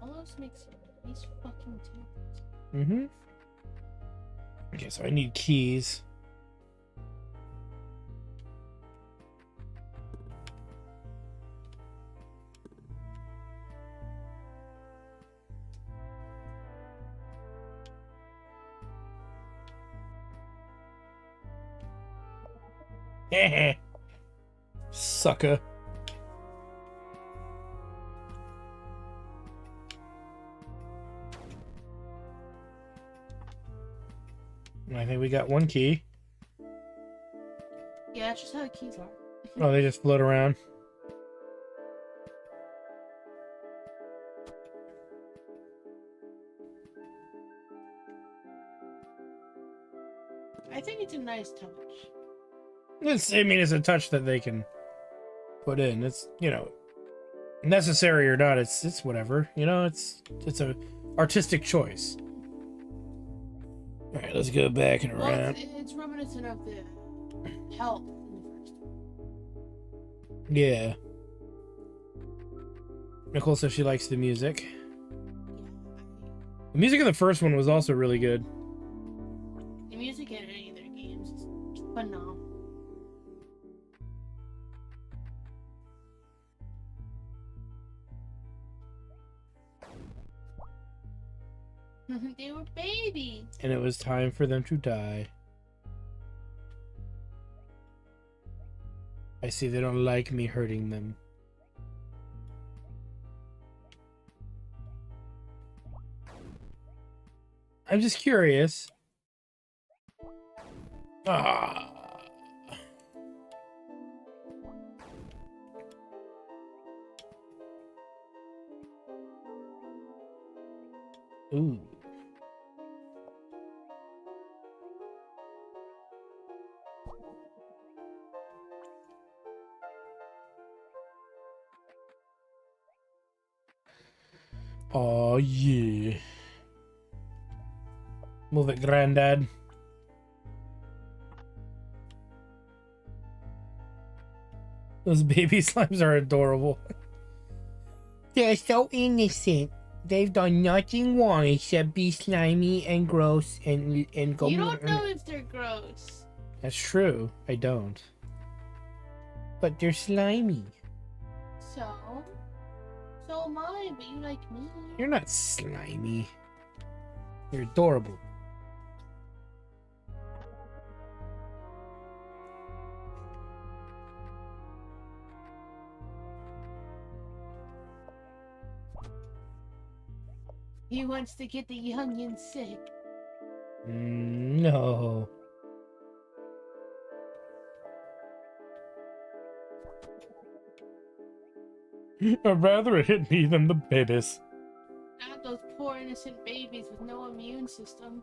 S2: almost makes these fucking tunes.
S1: Okay, so I need keys. Sucker. I think we got one key.
S2: Yeah, that's just how the keys are.
S1: Oh, they just float around.
S2: I think it's a nice touch.
S1: I mean, it's a touch that they can put in. It's, you know, necessary or not. It's whatever. You know, it's a artistic choice. All right, let's go back and
S2: Well,
S1: around.
S2: it's reminiscent of the help in the first one.
S1: Yeah. Nicole says she likes the music. The music in the first one was also really good.
S2: The music in any of their games is phenomenal. They were babies.
S1: And it was time for them to die. I see they don't like me hurting them. I'm just curious. Ah. Ooh. Oh yeah. Move it, Granddad. Those baby slimes are adorable.
S3: They're so innocent. They've done nothing wrong except be slimy and gross and go.
S2: You don't know if they're gross.
S1: That's true. I don't.
S3: But they're slimy.
S2: So am I, but you like me.
S1: You're not slimy. You're adorable.
S2: He wants to get the youngin sick.
S1: No. I'd rather it hit me than the babies.
S2: Not those poor innocent babies with no immune system.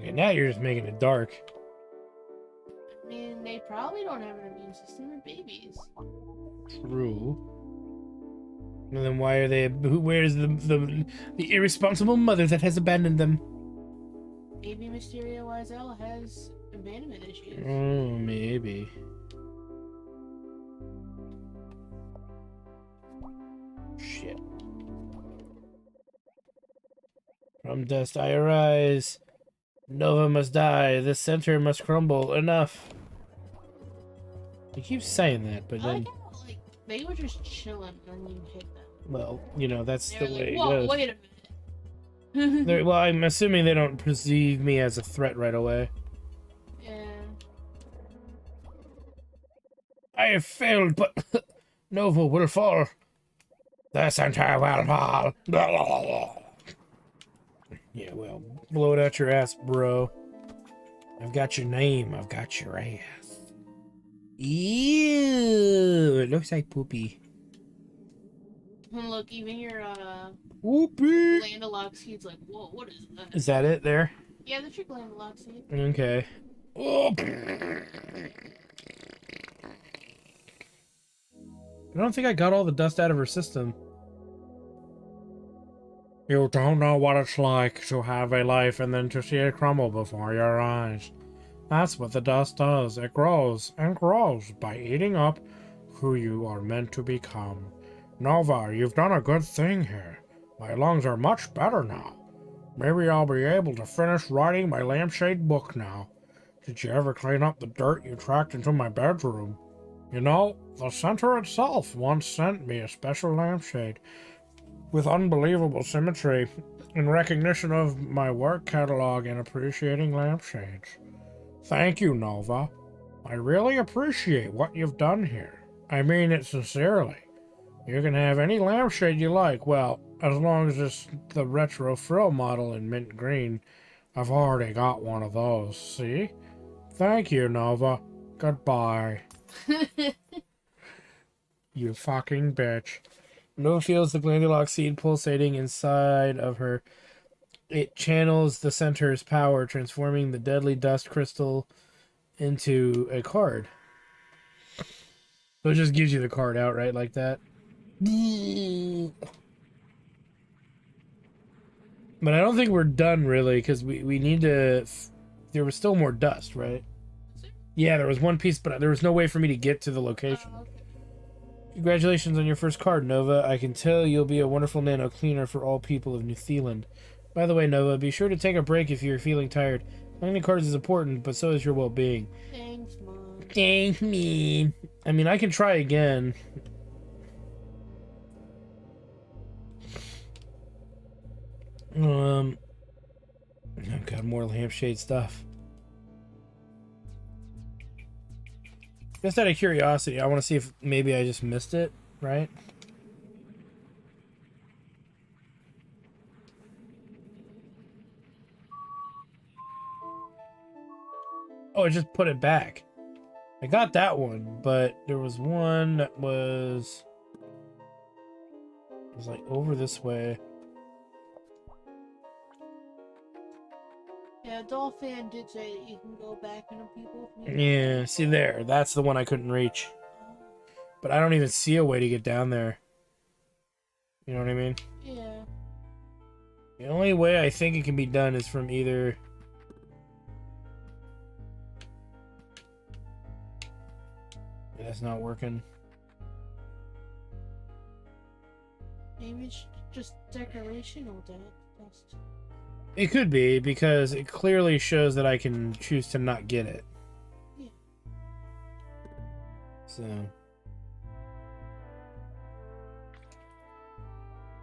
S1: Okay, now you're just making it dark.
S2: I mean, they probably don't have an immune system. They're babies.
S1: True. And then why are they? Where's the irresponsible mother that has abandoned them?
S2: Maybe Mysteria Wiesel has abandonment issues.
S1: Oh, maybe. Shit. From dust I arise. Nova must die. The center must crumble. Enough. He keeps saying that, but
S2: I
S1: then,
S2: like how, like, they were just chilling and you hit them.
S1: well, you know, that's
S2: They
S1: the
S2: were
S1: way it
S2: like, whoa,
S1: goes.
S2: wait a minute.
S1: Well, I'm assuming they don't perceive me as a threat right away.
S2: Yeah.
S1: I have failed, but Nova will fall. The center will fall. Yeah, well, blow it out your ass, bro. I've got your name. I've got your ass. Ew, it looks like poopy.
S2: And look, even your
S1: Poopy.
S2: glandalox seed's like, whoa, what is that?
S1: Is that it there?
S2: Yeah, that's your glandalox seed.
S1: Okay. Oh. I don't think I got all the dust out of her system. You don't know what it's like to have a life and then to see it crumble before your eyes. That's what the dust does. It grows and grows by eating up who you are meant to become. Nova, you've done a good thing here. My lungs are much better now. Maybe I'll be able to finish writing my lampshade book now. Did you ever clean up the dirt you tracked into my bedroom? You know, the center itself once sent me a special lampshade with unbelievable symmetry in recognition of my work catalog and appreciating lampshades. Thank you, Nova.
S4: I really appreciate what you've done here. I mean it sincerely. You can have any lampshade you like. Well, as long as it's the retro frill model in mint green. I've already got one of those, see? Thank you, Nova. Goodbye. You fucking bitch. Nova feels the glandulock seed pulsating inside of her. It channels the center's power, transforming the deadly dust crystal into a card. So it just gives you the card outright like that. But I don't think we're done, really, because we need to... There was still more dust, right? Yeah, there was one piece, but there was no way for me to get to the location.
S2: Oh, okay.
S4: Congratulations on your first card, Nova. I can tell you'll be a wonderful nano cleaner for all people of New Zealand. By the way, Nova, be sure to take a break if you're feeling tired. Playing cards is important, but so is your well-being.
S2: Thanks, Mom.
S3: Thanks, me.
S4: I mean, I can try again. Oh god, more lampshade stuff. Just out of curiosity, I want to see if maybe I just missed it, right? Oh, I just put it back. I got that one, but there was one that was like over this way.
S2: Yeah, Dolphin did say that you can go back into people.
S4: Yeah, see there. That's the one I couldn't reach. But I don't even see a way to get down there. You know what I mean?
S2: Yeah.
S4: The only way I think it can be done is from either... That's not working.
S2: Maybe it's just decorational dust.
S4: It could be, because it clearly shows that I can choose to not get it.
S2: Yeah.
S4: So...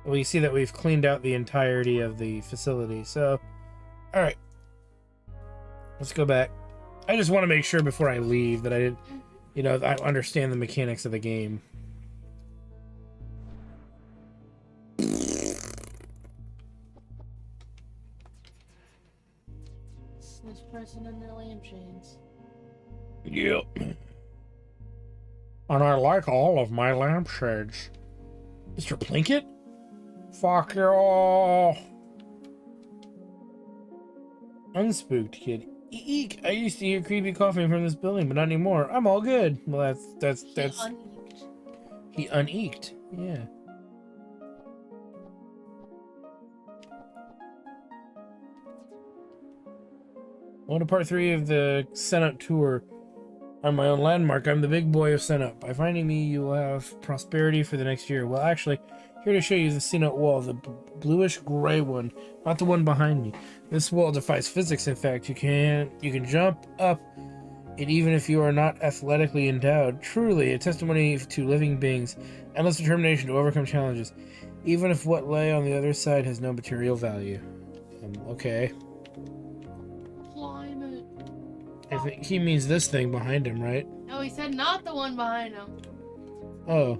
S4: Well, you see that we've cleaned out the entirety of the facility, so... Alright. Let's go back. I just want to make sure before I leave that I didn't... You know, I understand the mechanics of the game.
S2: This person and their lampshades.
S4: Yep. And I like all of my lampshades. Mr. Plinkett? Fuck you all. Unspooked kid. Eek! I used to hear creepy coughing from this building, but not anymore. I'm all good. Well, that's... He uneeked. Yeah. Welcome to part 3 of the Senup tour. On my own landmark, I'm the big boy of Senup. By finding me, you will have prosperity for the next year. Well, actually, here to show you the Senup wall, the bluish-gray one, not the one behind me. This wall defies physics. In fact, you can jump up it even if you are not athletically endowed. Truly, a testimony to living beings, endless determination to overcome challenges, even if what lay on the other side has no material value. Okay. I think he means this thing behind him, right?
S2: No, he said not the one behind him.
S4: Oh.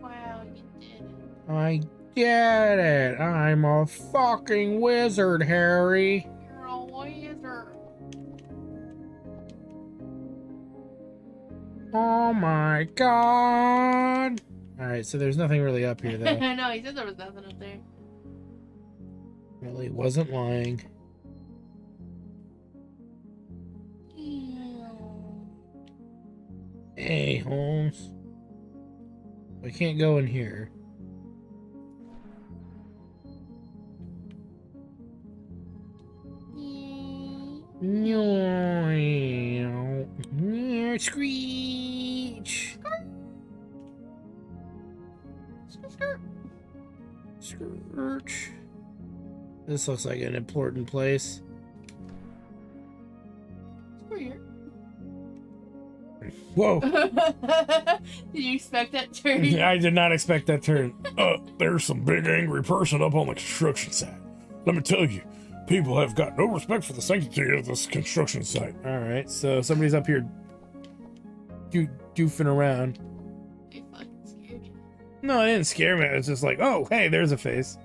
S2: Wow, you did it.
S4: I get it. I'm a fucking wizard, Harry.
S2: You're a wizard.
S4: Oh my god. Alright, so there's nothing really up here, though.
S2: No, he said there was nothing up there.
S4: Really wasn't lying. Hey, Holmes. I can't go in here. Screech. Screech. This looks like an important place.
S2: It's weird.
S1: Whoa.
S2: Did you expect that turn?
S1: I did not expect that turn. There's some big angry person up on the construction site. Let me tell you, people have got no respect for the sanctity of this construction site. All right, so somebody's up here doofing around.
S2: I fucking scared you.
S1: No, it didn't scare me. It's just like, oh, hey, there's a face.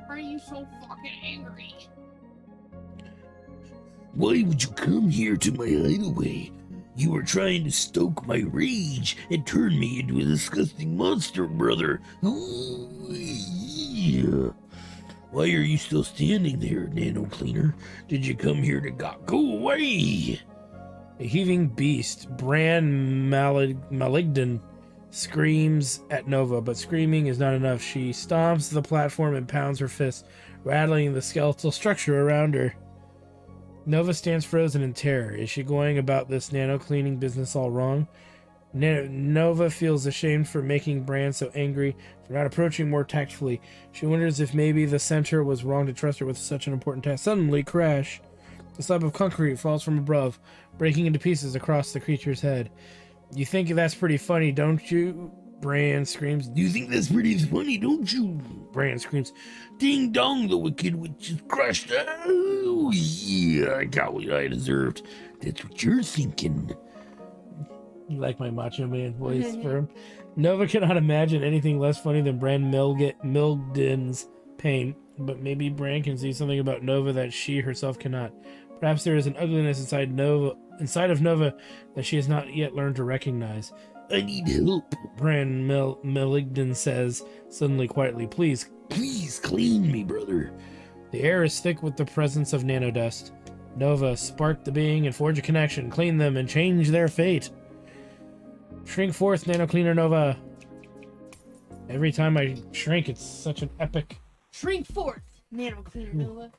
S2: Why are you so fucking angry?
S3: Why would you come here to my hideaway? You were trying to stoke my rage and turn me into a disgusting monster, brother. Ooh, yeah. Why are you still standing there, Nano Cleaner? Did you come here to go away?
S1: A heaving beast, Bran Maligdan, screams at Nova, but screaming is not enough. She stomps the platform and pounds her fist, rattling the skeletal structure around her. Nova stands frozen in terror. Is she going about this nano-cleaning business all wrong? Nova feels ashamed for making Bran so angry, for not approaching more tactfully. She wonders if maybe the center was wrong to trust her with such an important task. Suddenly, crash! A slab of concrete falls from above, breaking into pieces across the creature's head. You think that's pretty funny, don't you? Bran screams.
S3: You think that's pretty funny, don't you?
S1: Bran screams.
S3: Ding dong, the wicked witch is crushed. Oh, yeah, I got what I deserved. That's what you're thinking.
S1: You like my Macho Man voice for him? Nova cannot imagine anything less funny than Bran Milden's pain, but maybe Bran can see something about Nova that she herself cannot. Perhaps there is an ugliness inside of Nova that she has not yet learned to recognize.
S3: I need help.
S1: Bran Maligdan says, suddenly quietly, Please
S3: clean me, brother.
S1: The air is thick with the presence of nanodust. Nova, spark the being and forge a connection, clean them and change their fate. Shrink forth, Nano Cleaner Nova. Every time I shrink, it's such an epic.
S2: Shrink forth, Nano Cleaner Nova.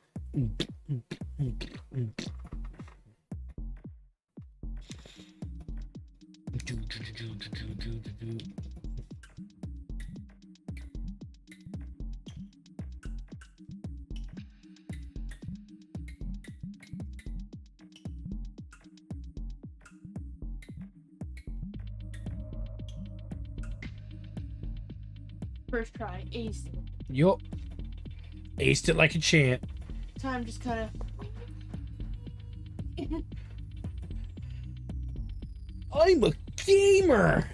S2: First try, aced it.
S1: Yup. Aced it like a champ.
S2: Time just kind of.
S1: I'm a gamer!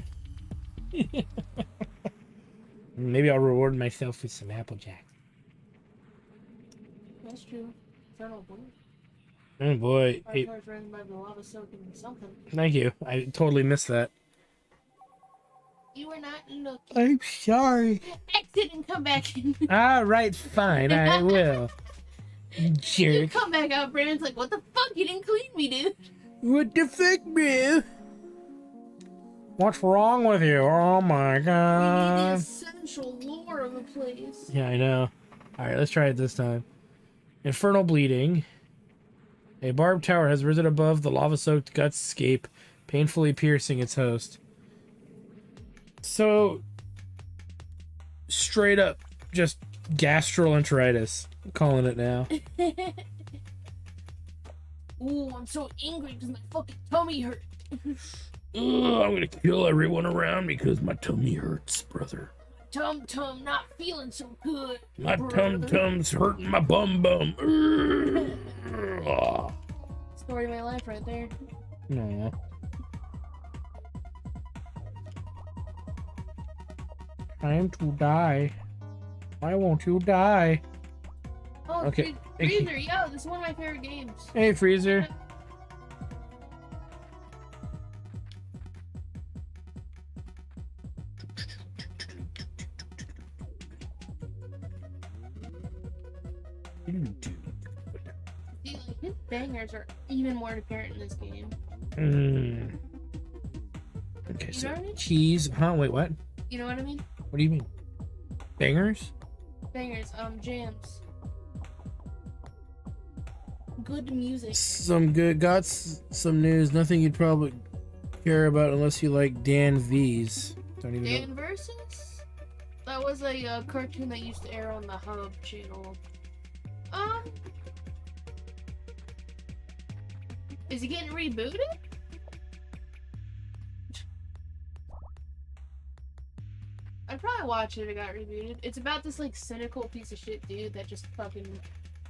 S1: Maybe I'll reward myself with some Applejack.
S2: That's true. Infernal Blue.
S1: Oh boy.
S2: Our
S1: Hey,
S2: car's running by the lava soaking something.
S1: thank you. I totally missed that.
S2: You were not looking.
S1: I'm sorry.
S2: Exit and come back in.
S1: Alright, fine. I will.
S2: You
S1: Jerk.
S2: come back out, Brandon's like, what the fuck? You didn't clean me, dude.
S1: What the fuck, bro? What's wrong with you? Oh my
S2: We need the
S1: god.
S2: essential lore of the place.
S1: Yeah, I know. Alright, let's try it this time. Infernal bleeding. A barbed tower has risen above the lava-soaked guts scape, painfully piercing its host. So, straight up, just gastroenteritis. I'm calling it now.
S2: Ooh, I'm so angry because my fucking tummy hurt.
S3: Ugh, I'm gonna kill everyone around me because my tummy hurts, brother.
S2: Tum not feeling so good.
S3: My
S2: brother.
S3: tum-tum's hurting my bum. Ugh.
S2: Story of my life right there.
S1: No. Time to die. Why won't you die?
S2: Oh,
S1: Okay.
S2: Freezer, yo, this is one of my favorite games.
S1: Hey, Freezer.
S2: See, like, his bangers are even more apparent in this game.
S1: Okay,
S2: You
S1: so
S2: know what I mean?
S1: cheese. Huh? Wait, what?
S2: You know what I mean?
S1: What do you mean? Bangers?
S2: Bangers, jams. Good music.
S1: Some good. Got some news. Nothing you'd probably care about unless you like Dan V's. Don't even know.
S2: Dan versus? That was a cartoon that used to air on the Hub channel. Is it getting rebooted? I'd probably watch it if it got rebooted. It's about this like cynical piece of shit dude that just fucking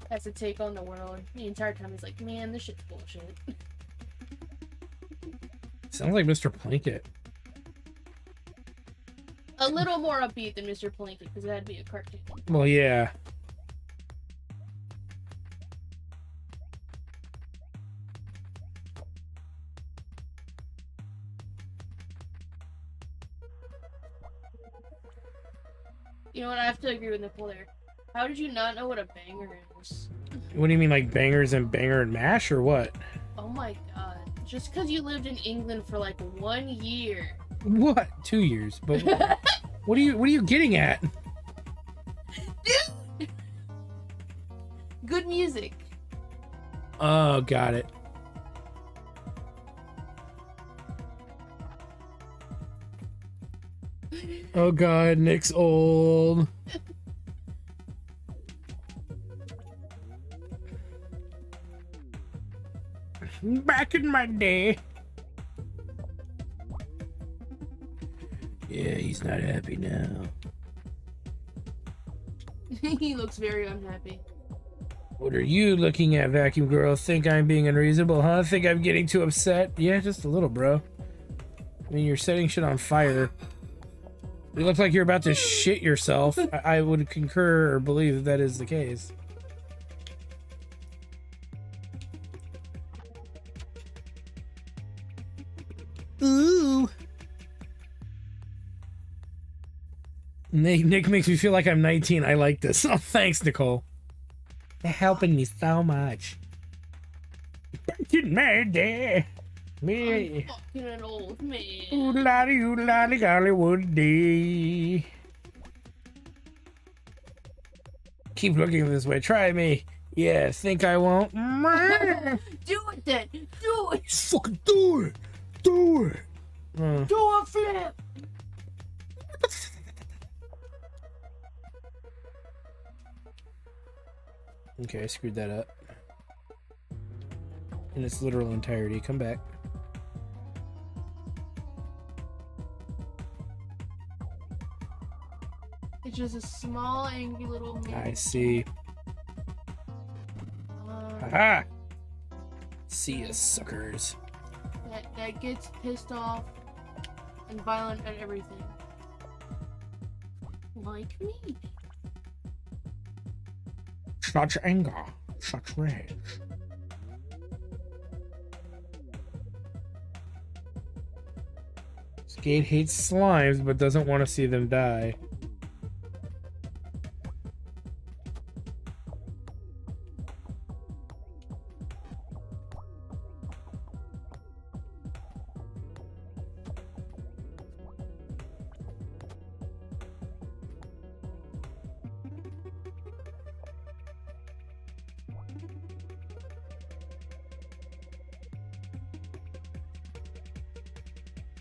S2: has to take on the world. The entire time he's like, man, this shit's bullshit.
S1: Sounds like Mr. Plinkett.
S2: A little more upbeat than Mr. Plinkett because it had to be a cartoon.
S1: Well, yeah.
S2: You know what? I have to agree with Nicole there. How did you not know what a banger is?
S1: What do you mean, like bangers and banger and mash, or what?
S2: Oh my god. Just because you lived in England for like 1 year.
S1: What? 2 years? But what are you getting at?
S2: Good music.
S1: Oh, got it. Oh god, Nick's old.
S4: Back in my day.
S1: Yeah, he's not happy now.
S2: He looks very unhappy.
S1: What are you looking at, vacuum girl? Think I'm being unreasonable, huh? Think I'm getting too upset? Yeah, just a little, bro. I mean, you're setting shit on fire. You look like you're about to shit yourself. I would concur or believe that that is the case.
S3: Ooh.
S1: Nick makes me feel like I'm 19. I like this. Oh, thanks, Nicole. They're helping me so much.
S4: Back in my day. Me.
S2: I'm fucking an old man.
S4: Oodlally golly woody.
S1: Keep looking this way. Try me. Yeah, think I won't?
S2: Do it then. Do it.
S1: Fucking do it. Do it.
S2: Do a flip.
S1: Okay, I screwed that up. In its literal entirety. Come back.
S2: It's just a small, angry little man.
S1: I see. Aha! See ya, suckers.
S2: That gets pissed off and violent at everything. Like me.
S1: Such anger, such rage. Skate hates slimes but doesn't want to see them die.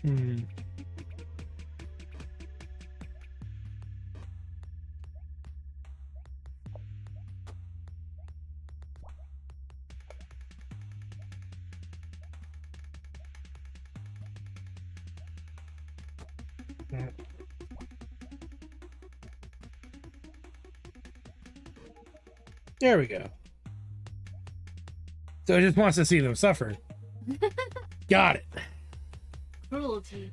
S1: Hmm. There we go. So it just wants to see them suffer. Got it.
S2: Cruelty.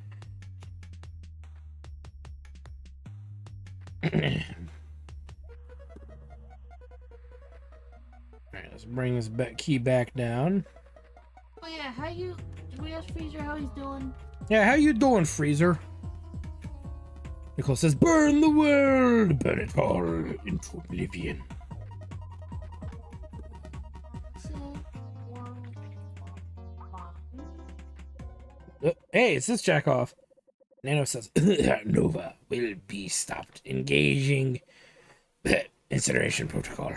S1: Alright, let's bring this key back down.
S2: Oh yeah, did we ask Freezer how he's doing?
S1: Yeah, how you doing, Freezer? Nicole says, burn the world! Burn it all into oblivion. Hey, it's this jackoff. Nano says, Nova will be stopped engaging incineration protocol.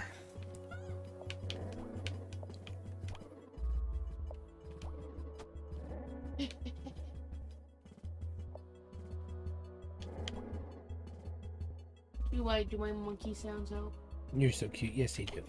S2: Do my monkey sounds out?
S1: You're so cute. Yes, they do.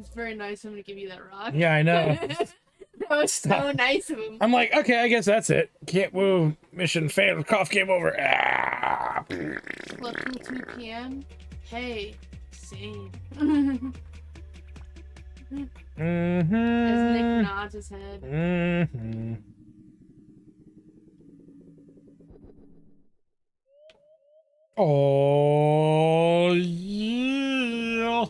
S2: It's very nice of him to give you that rock.
S1: Yeah, I know.
S2: That was so nice of him.
S1: I'm like, okay, I guess that's it. Can't move. Mission failed. Cough game over. Ah.
S2: Slept till 2 p.m. Hey, same. As Nick nods his head.
S1: Mm-hmm. Oh, yeah.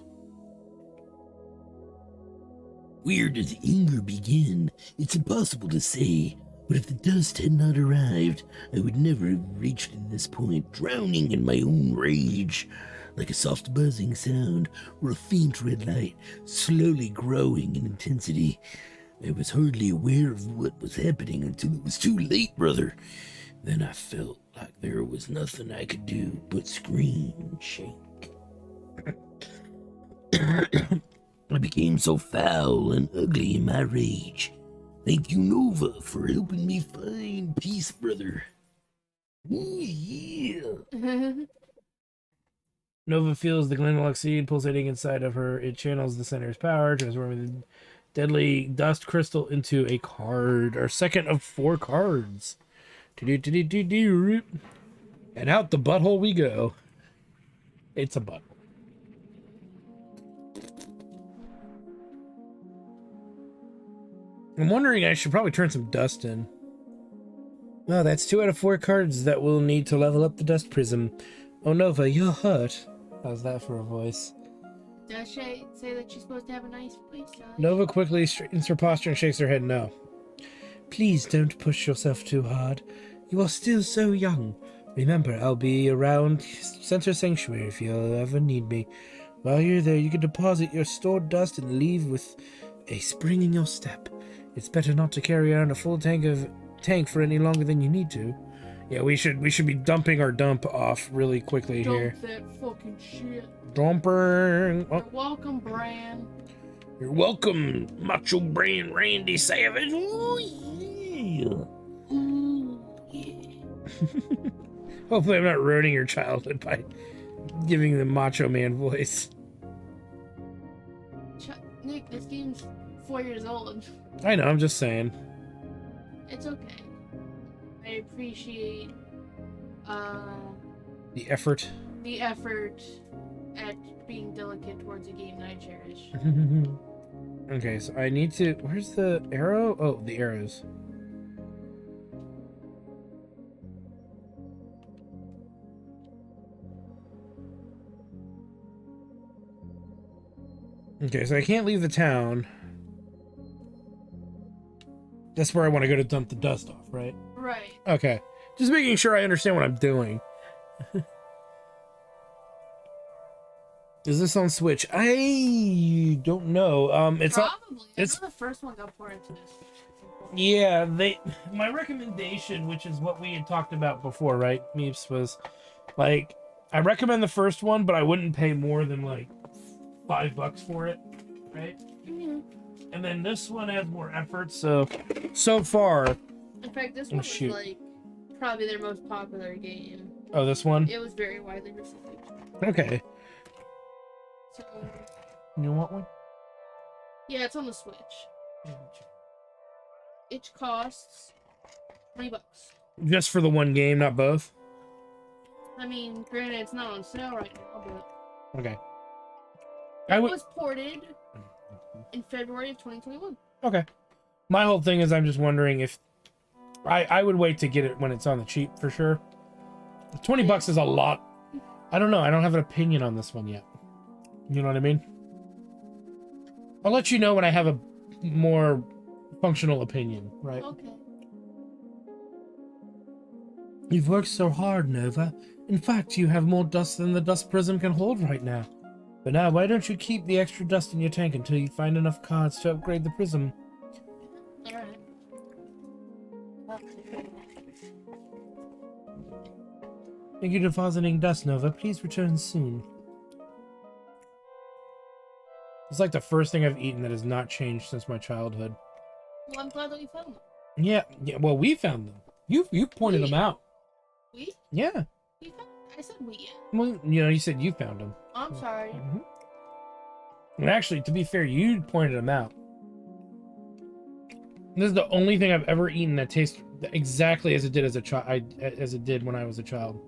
S3: Where does anger begin? It's impossible to say, but if the dust had not arrived, I would never have reached this point, drowning in my own rage. Like a soft buzzing sound or a faint red light, slowly growing in intensity. I was hardly aware of what was happening until it was too late, brother. Then I felt like there was nothing I could do but scream and shake. I became so foul and ugly in my rage. Thank you, Nova, for helping me find peace, brother. Ooh, yeah.
S1: Nova feels the Glenlock seed pulsating inside of her. It channels the center's power, transforming the deadly dust crystal into a card. Our second of 4 cards. And out the butthole we go. It's a butthole. I'm wondering, I should probably turn some dust in. Oh, that's 2 out of 4 cards that we'll need to level up the dust prism. Oh, Nova, you're hurt. How's that for a voice?
S2: Does she say that she's supposed to have a nice voice?
S1: Nova quickly straightens her posture and shakes her head no. Please don't push yourself too hard. You are still so young. Remember, I'll be around Center Sanctuary if you'll ever need me. While you're there, you can deposit your stored dust and leave with a spring in your step. It's better not to carry around a full tank for any longer than you need to. Yeah, we should be dumping our dump off really quickly here.
S2: Dump that fucking shit.
S1: Dumping. Oh.
S2: You're welcome, Bran.
S1: You're welcome, Macho Brain Randy Savage. Ooh, yeah.
S2: Ooh, yeah.
S1: Hopefully I'm not ruining your childhood by giving the Macho Man voice.
S2: Nick, this game's 4 years old.
S1: I know, I'm just saying.
S2: It's okay. I appreciate
S1: The effort.
S2: the effort at being delicate towards a game that I cherish.
S1: Okay, so I need to... Where's the arrow? Oh, the arrows. Okay, so I can't leave the town. That's where I want to go to dump the dust off, right?
S2: Right.
S1: Okay. Just making sure I understand what I'm doing. Is this on Switch? I don't know. It's
S2: Probably.
S1: it's-
S2: I know the first one got poured into this.
S1: Yeah, my recommendation, which is what we had talked about before, right, Meeps, was like I recommend the first one, but I wouldn't pay more than like $5 for it, right?
S2: Mm-hmm.
S1: And then this one has more effort, so far.
S2: In fact, this
S1: Oh,
S2: one was
S1: shoot.
S2: like probably their most popular game.
S1: Oh, this one?
S2: It was very widely received.
S1: Okay.
S2: So
S1: You want one?
S2: yeah, it's on the Switch. It costs $20.
S1: Just for the one game, not both?
S2: I mean, granted, it's not on sale right now, but
S1: Okay.
S2: it was ported in February of 2021.
S1: Okay. My whole thing is I'm just wondering if I would wait to get it when it's on the cheap for sure. $20 is a lot. I don't know. I don't have an opinion on this one yet. You know what I mean? I'll let you know when I have a more functional opinion, right?
S2: Okay.
S1: You've worked so hard, Nova. In fact, you have more dust than the dust prism can hold right now. But now, why don't you keep the extra dust in your tank until you find enough cards to upgrade the prism?
S2: Alright.
S1: Thank you for depositing dust, Nova. Please return soon. It's like the first thing I've eaten that has not changed since my childhood.
S2: Well, I'm glad that we found them.
S1: Yeah. Well, we found them. You pointed
S2: We?
S1: them out.
S2: We?
S1: Yeah.
S2: We found. I said we.
S1: Well, you said you found them.
S2: I'm sorry.
S1: And actually, to be fair, you pointed them out. This is the only thing I've ever eaten that tastes exactly as it did as a child, as it did when I was a child.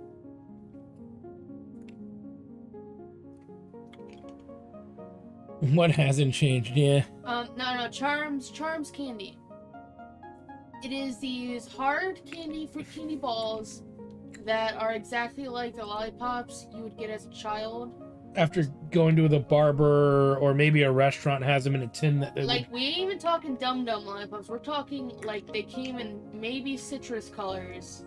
S1: What hasn't changed? Yeah.
S2: No, Charms candy. It is these hard fruit candy balls that are exactly like the lollipops you would get as a child.
S1: After going to the barber or maybe a restaurant has them in a tin that
S2: like we ain't even talking Dum Dum lollipops. We're talking like they came in maybe citrus colors,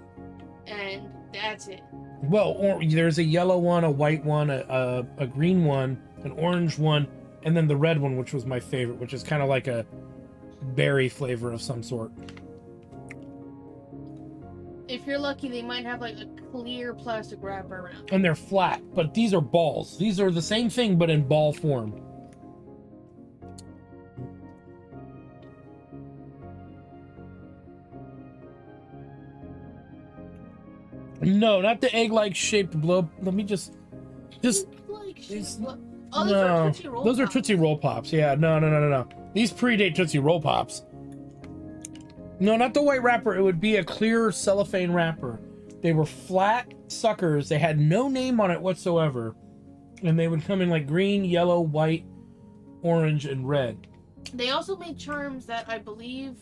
S2: and that's it.
S1: Well, there's a yellow one, a white one, a green one, an orange one, and then the red one, which was my favorite, which is kind of like a berry flavor of some sort.
S2: If you're lucky, they might have like a clear plastic wrapper around.
S1: And they're flat, but these are balls. These are the same thing, but in ball form. No, not the egg-like shaped blow. Let me just.
S2: Like
S1: no,
S2: those are Tootsie Roll
S1: those are
S2: Pops.
S1: Tootsie Roll Pops. Yeah, no. These predate Tootsie Roll Pops. No, not the white wrapper. It would be a clear cellophane wrapper. They were flat suckers. They had no name on it whatsoever. And they would come in like green, yellow, white, orange, and red.
S2: They also made Charms that I believe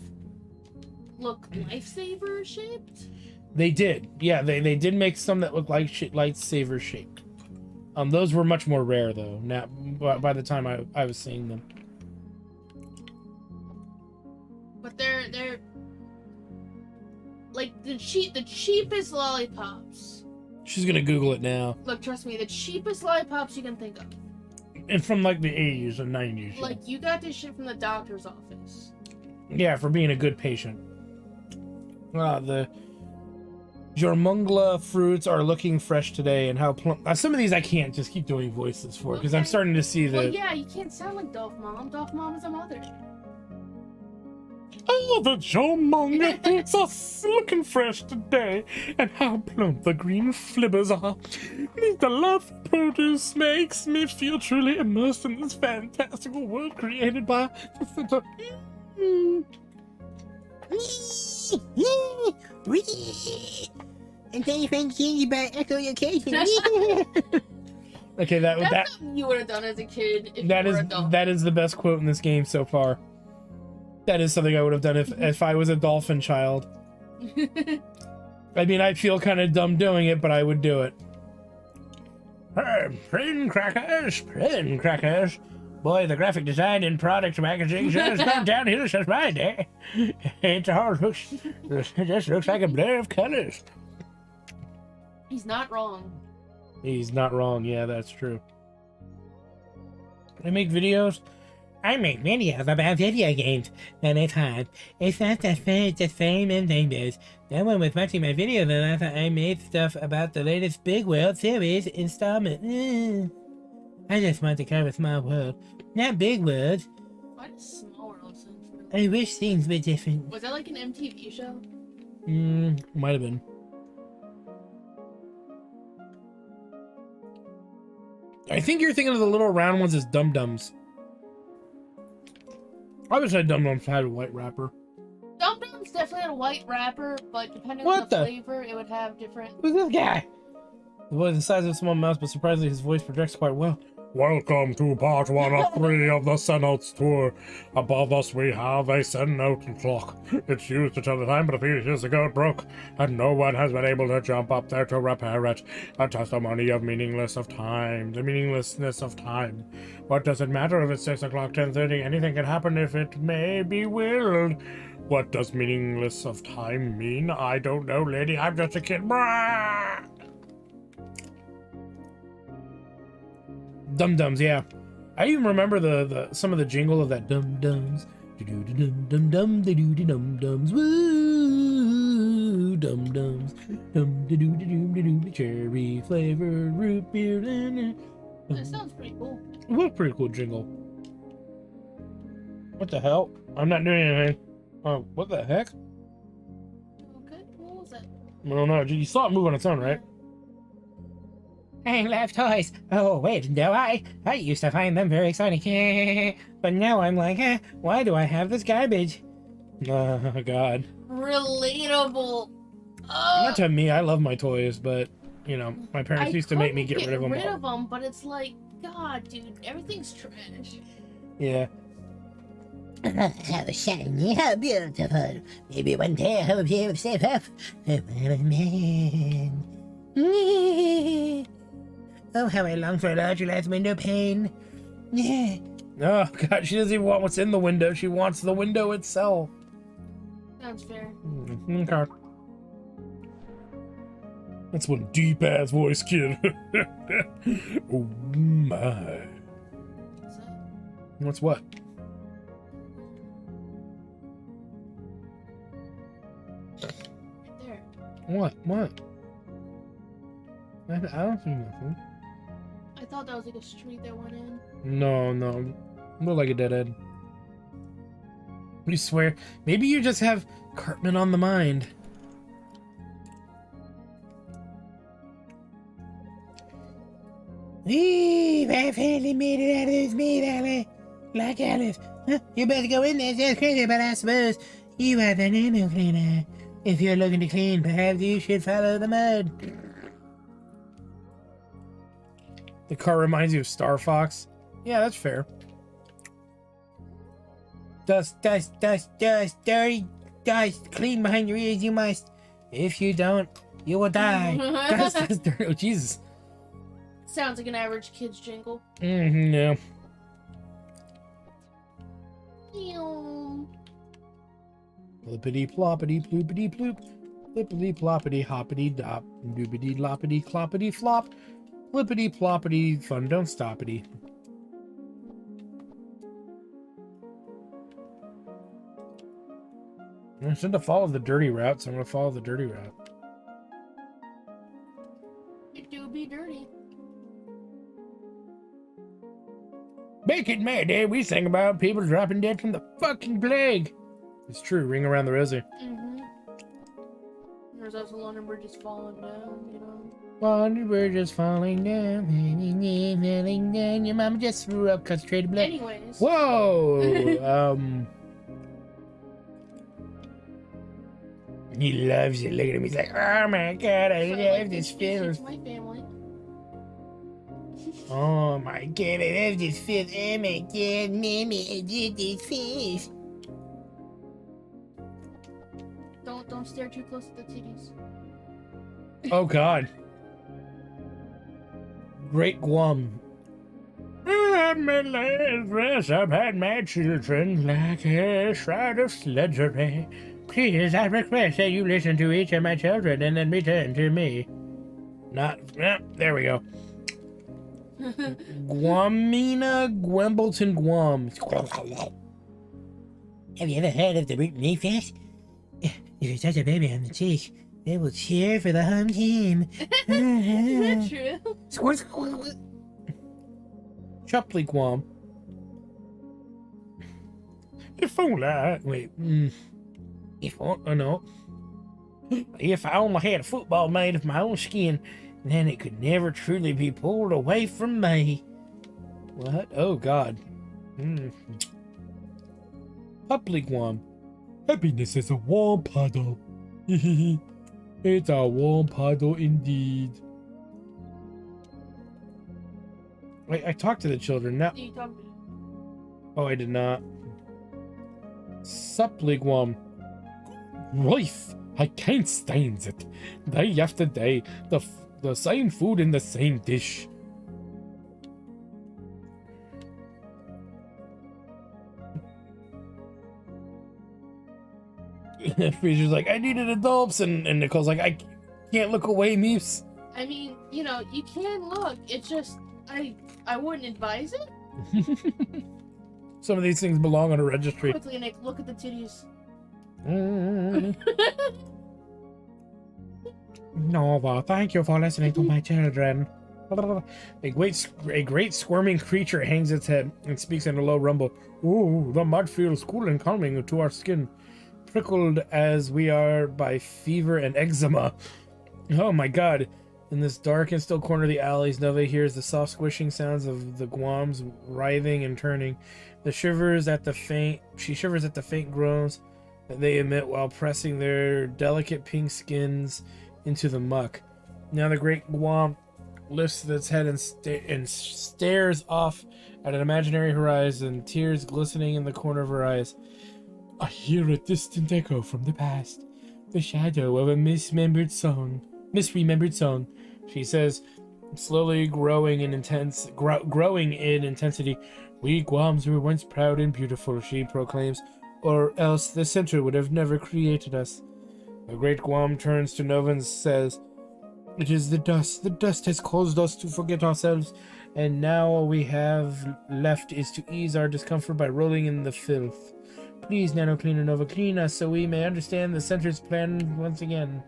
S2: look Lifesaver shaped.
S1: They did. Yeah, they did make some that looked like lightsaber shaped. Those were much more rare though. Now, by the time I was seeing them.
S2: But they're like the cheapest lollipops.
S1: She's gonna Google it now.
S2: Look, trust me, the cheapest lollipops you can think of.
S1: And from like the 80s and 90s.
S2: Like you got this shit from the doctor's office.
S1: Yeah, for being a good patient. The Jormungla fruits are looking fresh today, and how plump. Some of these I can't just keep doing voices for because I'm starting to see the.
S2: Well, yeah, you can't sound like Dolph Mom. Dolph Mom is a mother.
S1: Oh, the Jormungla fruits are looking fresh today, and how plump the green flibbers are. The love of produce makes me feel truly immersed in this fantastical world created by.
S3: And tell your friend Candy about echolocation.
S1: Okay,
S2: That's something you would have done as a kid if you were adult.
S1: that is the best quote in this game so far. That is something I would have done if I was a dolphin child. I mean, I feel kind of dumb doing it, but I would do it. Plain crackers. Boy, the graphic design and product packaging sure has gone downhill since my day. It just looks like a blur of colors.
S2: He's not wrong.
S1: He's not wrong. Yeah, that's true. I make videos.
S3: I make videos about video games, and it's hard. It's not the same as neighbors. No one was watching my videos, and I thought I made stuff about the latest Big World Series installment. I just want to cover Small World, not Big World.
S2: Why does Small World sound familiar?
S3: I wish things were different.
S2: Was that like an MTV show?
S1: Might have been. I think you're thinking of the little round ones as Dum Dums. I wish I had Dum Dums had a white wrapper.
S2: Dum Dums definitely had a white wrapper, but depending on the flavor, it would have different.
S1: Who's this guy? The boy is the size of a small mouse, but surprisingly his voice projects quite well. Welcome to part 1 of 3 of the Cenotes tour. Above us we have a Cenote clock. It's used to tell the time, but a few years ago it broke, and no one has been able to jump up there to repair it. A testimony of the meaninglessness of time. What does it matter if it's 6 o'clock, 10:30? Anything can happen if it may be willed. What does meaningless of time mean? I don't know, lady. I'm just a kid. Brah! Dum Dums, yeah. I even remember the some of the jingle of that Dum Dums. Dum dum dum dum dums. Woo! Dum Dums. Dum cherry flavored root beer.
S2: That sounds pretty cool.
S1: It was a pretty cool jingle. What the hell? I'm not doing anything. What the heck?
S2: Okay, what was that?
S1: I don't know. You saw it move on its own, right?
S4: I love toys. Oh, wait, no, I used to find them very exciting. But now I'm like, why do I have this garbage?
S1: Oh, God.
S2: Relatable.
S1: Not to me, I love my toys, but, you know, my parents used to make me
S2: couldn't
S1: get rid of them.
S2: Rid of them, but it's like, God, dude, everything's trash.
S1: Yeah.
S3: How shiny, how beautiful. Maybe one day I hope you will step up. Man. Oh, how I long for a large glass window pane.
S1: Oh, God, she doesn't even want what's in the window. She wants the window itself.
S2: Sounds fair.
S1: Okay. That's one deep-ass voice, kid. Oh, my.
S2: What's that?
S1: What's what?
S2: Right there.
S1: What? What? I don't see nothing.
S2: I thought that was like a street that went in.
S1: No, no. More like a dead end. You swear? Maybe you just have Cartman on the mind.
S3: I finally made it out of this meat alley. Like Alice. Huh? You better go in there, sounds crazy, but I suppose you are the nano cleaner. If you're looking to clean, perhaps you should follow the mud.
S1: The car reminds you of Star Fox. Yeah, that's fair.
S3: Dust, dust, dust, dust, dirty dust. Clean behind your ears, you must. If you don't, you will die.
S1: That's dirty. Oh, Jesus.
S2: Sounds like an average kid's jingle.
S1: Yeah.
S2: Ew.
S1: Flippity ploppity ploopity ploop. Flippity ploppity hoppity dop. Doobity loppity cloppity flop. Flippity ploppity fun don't stoppity. I should have followed the dirty route, so I'm gonna follow the dirty route.
S2: It do be dirty.
S1: Back in my day, we sang about people dropping dead from the fucking plague. It's true, ring around the rosy.
S2: Mm-hmm. There's also London bridges falling down, you know.
S3: Wonder we're just falling down, falling down. Your mama just threw up concentrated blood.
S2: Anyways.
S1: Whoa!
S3: He loves it. Look at him. He's like, oh my god, I love this film.
S2: It's my family.
S3: Oh my god, I love this film. Oh my god, mommy, I did this film.
S2: Don't stare too close at the titties.
S1: Oh god. Great Guam.
S3: I'm a last dress. I've had my children like a shroud of sludgery. Please, I request that you listen to each of my children and then return to me.
S1: There we go. Guamina, Gwembleton, Guam.
S3: Have you ever heard of the root knee fest? If you touch a baby on the cheek, they will cheer for the home team.
S2: Is that true?
S3: Squirt, squirt.
S1: Chupley, Guam.
S3: If only I...
S1: Wait,
S3: If I only had a football made of my own skin, then it could never truly be pulled away from me.
S1: what? Oh god. Chupley, Guam. Happiness is a warm puddle. It's a warm puddle indeed. I talked to the children now.
S2: You talking about?
S1: Oh, I did not. Suppligwam. Life, I can't stand it. Day after day, the same food in the same dish. Fisher's like, I needed adults, and Nicole's like, I can't look away, Meeps.
S2: I mean, you know, you can look. It's just I wouldn't advise it.
S1: Some of these things belong on a registry.
S2: Quickly, Nick, look at the titties.
S1: Nova, thank you for listening to my children. A great squirming creature hangs its head and speaks in a low rumble. Ooh, the mud feels cool and calming to our skin, prickled as we are by fever and eczema. Oh my god. In this dark and still corner of the alleys, Nova hears the soft squishing sounds of the guams writhing and turning. She shivers at the faint groans that they emit while pressing their delicate pink skins into the muck. Now the great guam lifts its head and stares off at an imaginary horizon, tears glistening in the corner of her eyes. I hear a distant echo from the past, the shadow of a misremembered song, she says, slowly growing in intensity. We Guams were once proud and beautiful, she proclaims, or else the center would have never created us. The great Guam turns to Nova and says, it is the dust. The dust has caused us to forget ourselves, and now all we have left is to ease our discomfort by rolling in the filth. Please, Nano Cleaner Nova, clean us so we may understand the center's plan once again.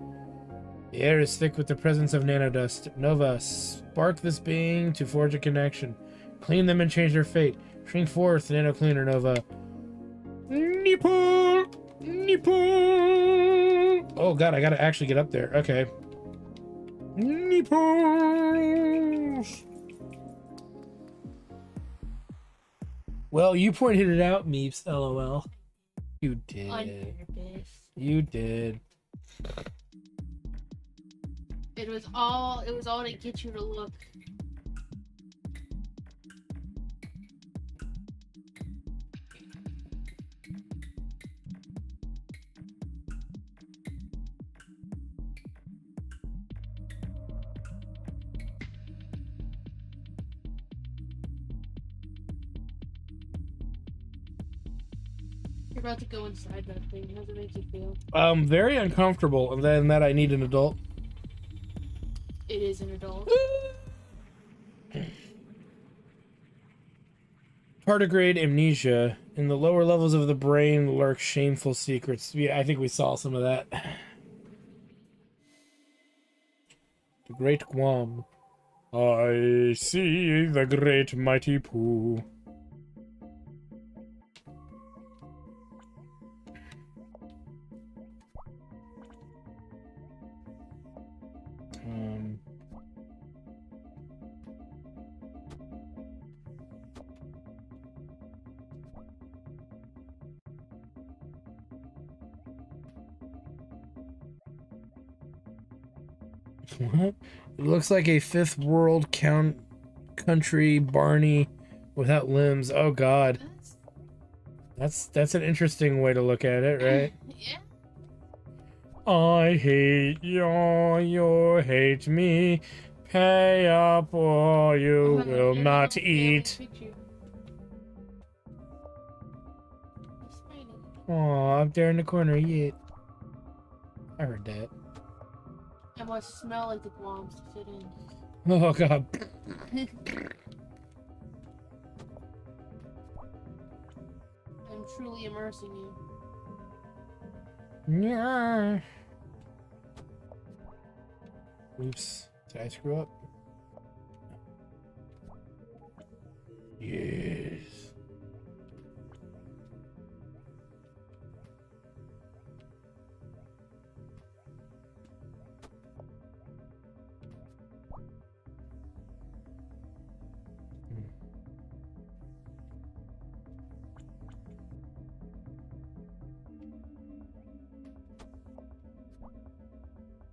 S1: The air is thick with the presence of nanodust. Nova, spark this being to forge a connection. Clean them and change their fate. Shrink forth, Nano Cleaner Nova. Nipple! Nipple! Oh god, I gotta actually get up there. Okay. Nipples! Well, you pointed it out, Meeps, lol. You did.
S2: On purpose.
S1: You did.
S2: It was all to get you to look. You're about to go inside that thing. How does it make you feel?
S1: Very uncomfortable, and then that I need an adult.
S2: It is an adult.
S1: Tardigrade amnesia. In the lower levels of the brain lurk shameful secrets. Yeah, I think we saw some of that. The Great Guam. I see the great mighty Pooh. What? It looks like a fifth world country Barney without limbs. Oh god. That's an interesting way to look at it, right?
S2: Yeah.
S1: I hate you hate me. Pay up or you will not eat. Aw, up there in the corner, yeah. I heard that.
S2: I must smell like the Guams to fit in.
S1: Oh god.
S2: I'm truly immersing you.
S1: Yeah. Oops. Did I screw up? Yes.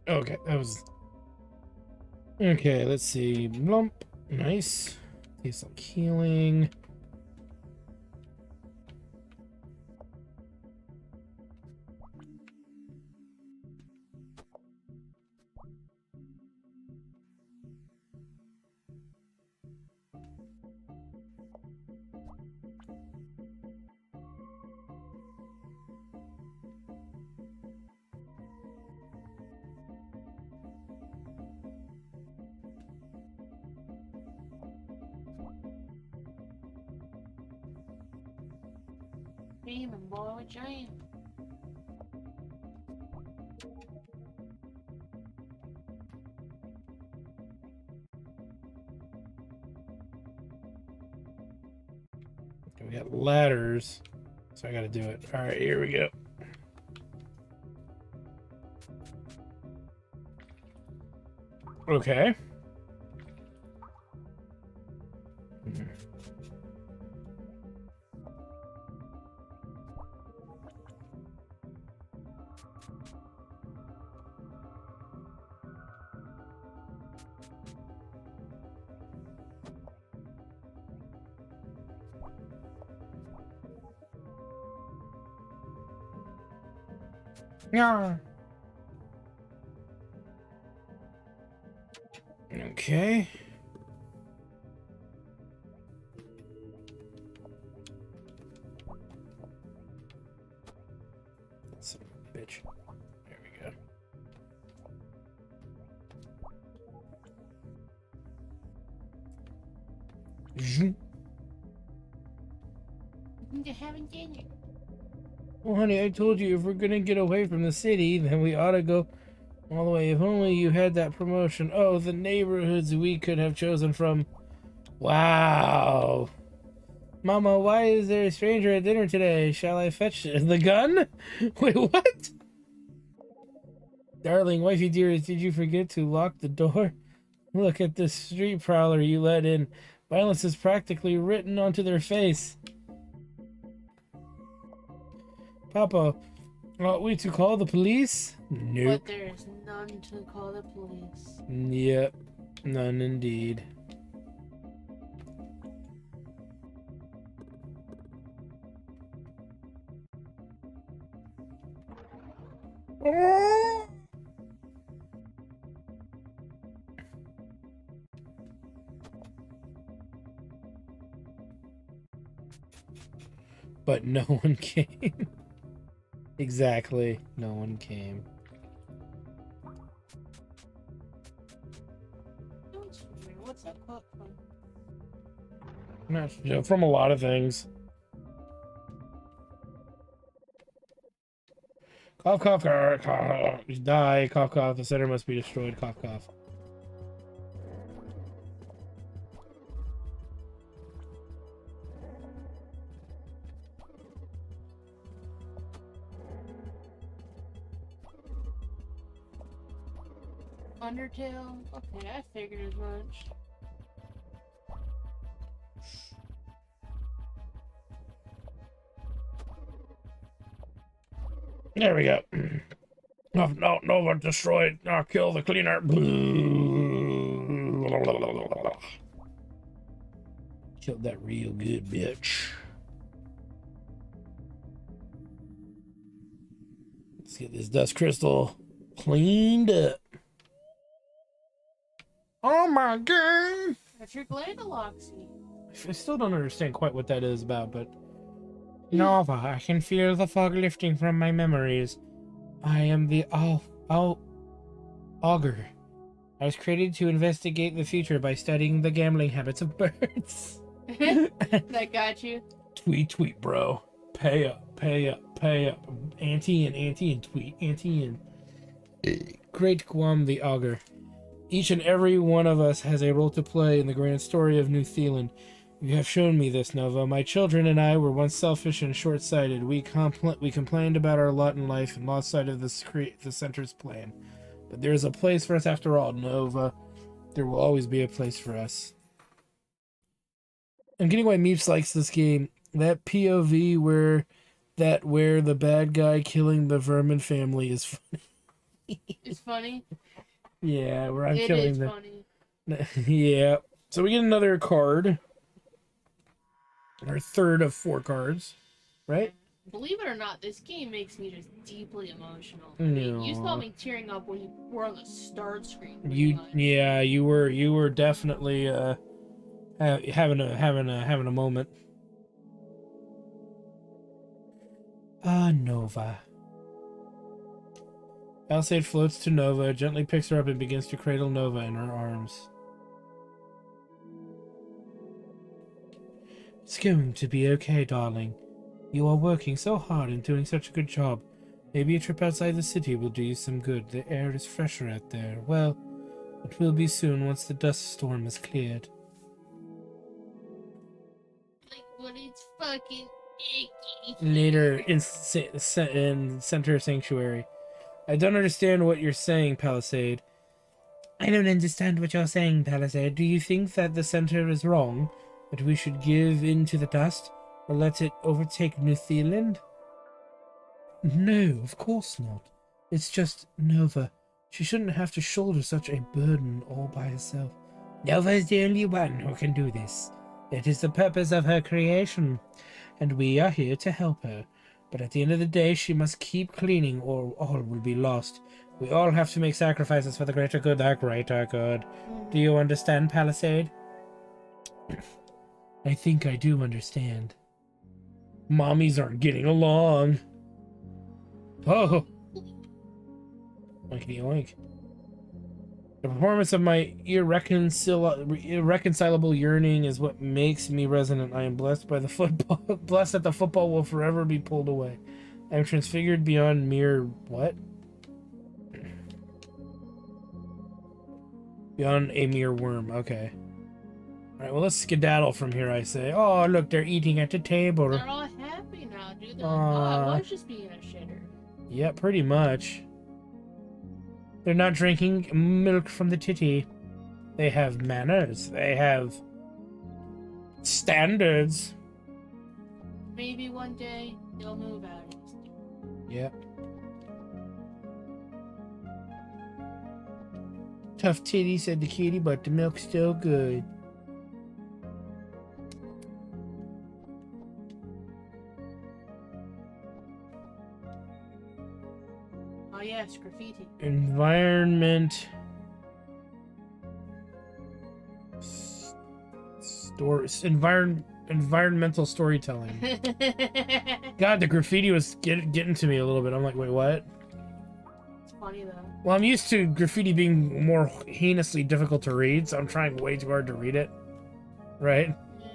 S1: Okay, that was... Okay, let's see. Blump. Nice. Tastes like healing.
S2: Demon boy with giant.
S1: We got ladders, so I gotta do it. All right, here we go. Okay. Yeah. Okay. Son of a bitch. There we go. Zoom.
S2: You haven't done it.
S1: Well, honey, I told you if we're gonna get away from the city, then we ought to go all the way. If only you had that promotion. Oh, the neighborhoods we could have chosen from. Wow. Mama, why is there a stranger at dinner today? Shall I fetch the gun? Wait, what? Darling, wifey dearest, did you forget to lock the door? Look at this street prowler you let in. Violence is practically written onto their face. Papa, ought we to call the police? Nope.
S2: But there's none to call the police.
S1: Yep, none indeed. But no one came. Exactly, no one came.
S2: What's that quote from?
S1: Not sure, from a lot of things. Cough, cough, cough, cough. Die, cough, cough. The center must be destroyed, cough, cough.
S2: Undertale? Okay, I figured as much.
S1: There we go. No, Nova destroyed. Now kill the cleaner. Killed that real good bitch. Let's get this dust crystal cleaned up. Oh my god!
S2: That's your Glandaloxy.
S1: I still don't understand quite what that is about, but... Nova, I can feel the fog lifting from my memories. I am the augur. I was created to investigate the future by studying the gambling habits of birds.
S2: That got you?
S1: Tweet, tweet, bro. Pay up, pay up, pay up. Auntie and tweet, auntie and... Great Guam the augur. Each and every one of us has a role to play in the grand story of New Zealand. You have shown me this, Nova. My children and I were once selfish and short-sighted. We complained about our lot in life and lost sight of the center's plan. But there is a place for us after all, Nova. There will always be a place for us. I'm getting why Meeps likes this game. That POV where the bad guy killing the vermin family is funny.
S2: It's funny.
S1: Yeah, where I'm
S2: It
S1: killing
S2: is
S1: the...
S2: funny.
S1: Yeah. So we get another card. Our third of 4 cards. Right?
S2: Believe it or not, this game makes me just deeply emotional.
S1: No.
S2: You saw me tearing up when you were on the start screen.
S1: You were definitely having a moment. Nova. Palisade floats to Nova, gently picks her up and begins to cradle Nova in her arms. It's going to be okay, darling. You are working so hard and doing such a good job. Maybe a trip outside the city will do you some good. The air is fresher out there. Well, it will be soon once the dust storm is cleared.
S2: Like, when it's fucking icky.
S1: Later in Center Sanctuary. I don't understand what you're saying, Palisade. I don't understand what you're saying, Palisade. Do you think that the center is wrong? That we should give in to the dust? Or let it overtake New Zealand? No, of course not. It's just Nova. She shouldn't have to shoulder such a burden all by herself. Nova is the only one who can do this. It is the purpose of her creation, and we are here to help her. But at the end of the day, she must keep cleaning or all will be lost. We all have to make sacrifices for the greater good. The greater good. Do you understand, Palisade? I think I do understand. Mommies aren't getting along. Oh! Oinkity oink. The performance of my irreconcilable yearning is what makes me resonant. I am blessed by the football. Blessed that the football will forever be pulled away. I am transfigured beyond mere what? Beyond a mere worm. Okay. Alright, well, let's skedaddle from here, I say. Oh, look, they're eating at the table.
S2: They're all happy now, dude. They're like, oh, I was just being a shitter.
S1: Yeah, pretty much. They're not drinking milk from the titty. They have manners. They have standards.
S2: Maybe one day they'll move out.
S1: Yep. Tough titty, said the kitty, but the milk's still good.
S2: Oh yes, graffiti.
S1: Environment. Environmental storytelling. God, the graffiti was getting to me a little bit. I'm like, wait, what?
S2: It's funny though.
S1: Well, I'm used to graffiti being more heinously difficult to read, so I'm trying way too hard to read it. Right?
S2: Yeah.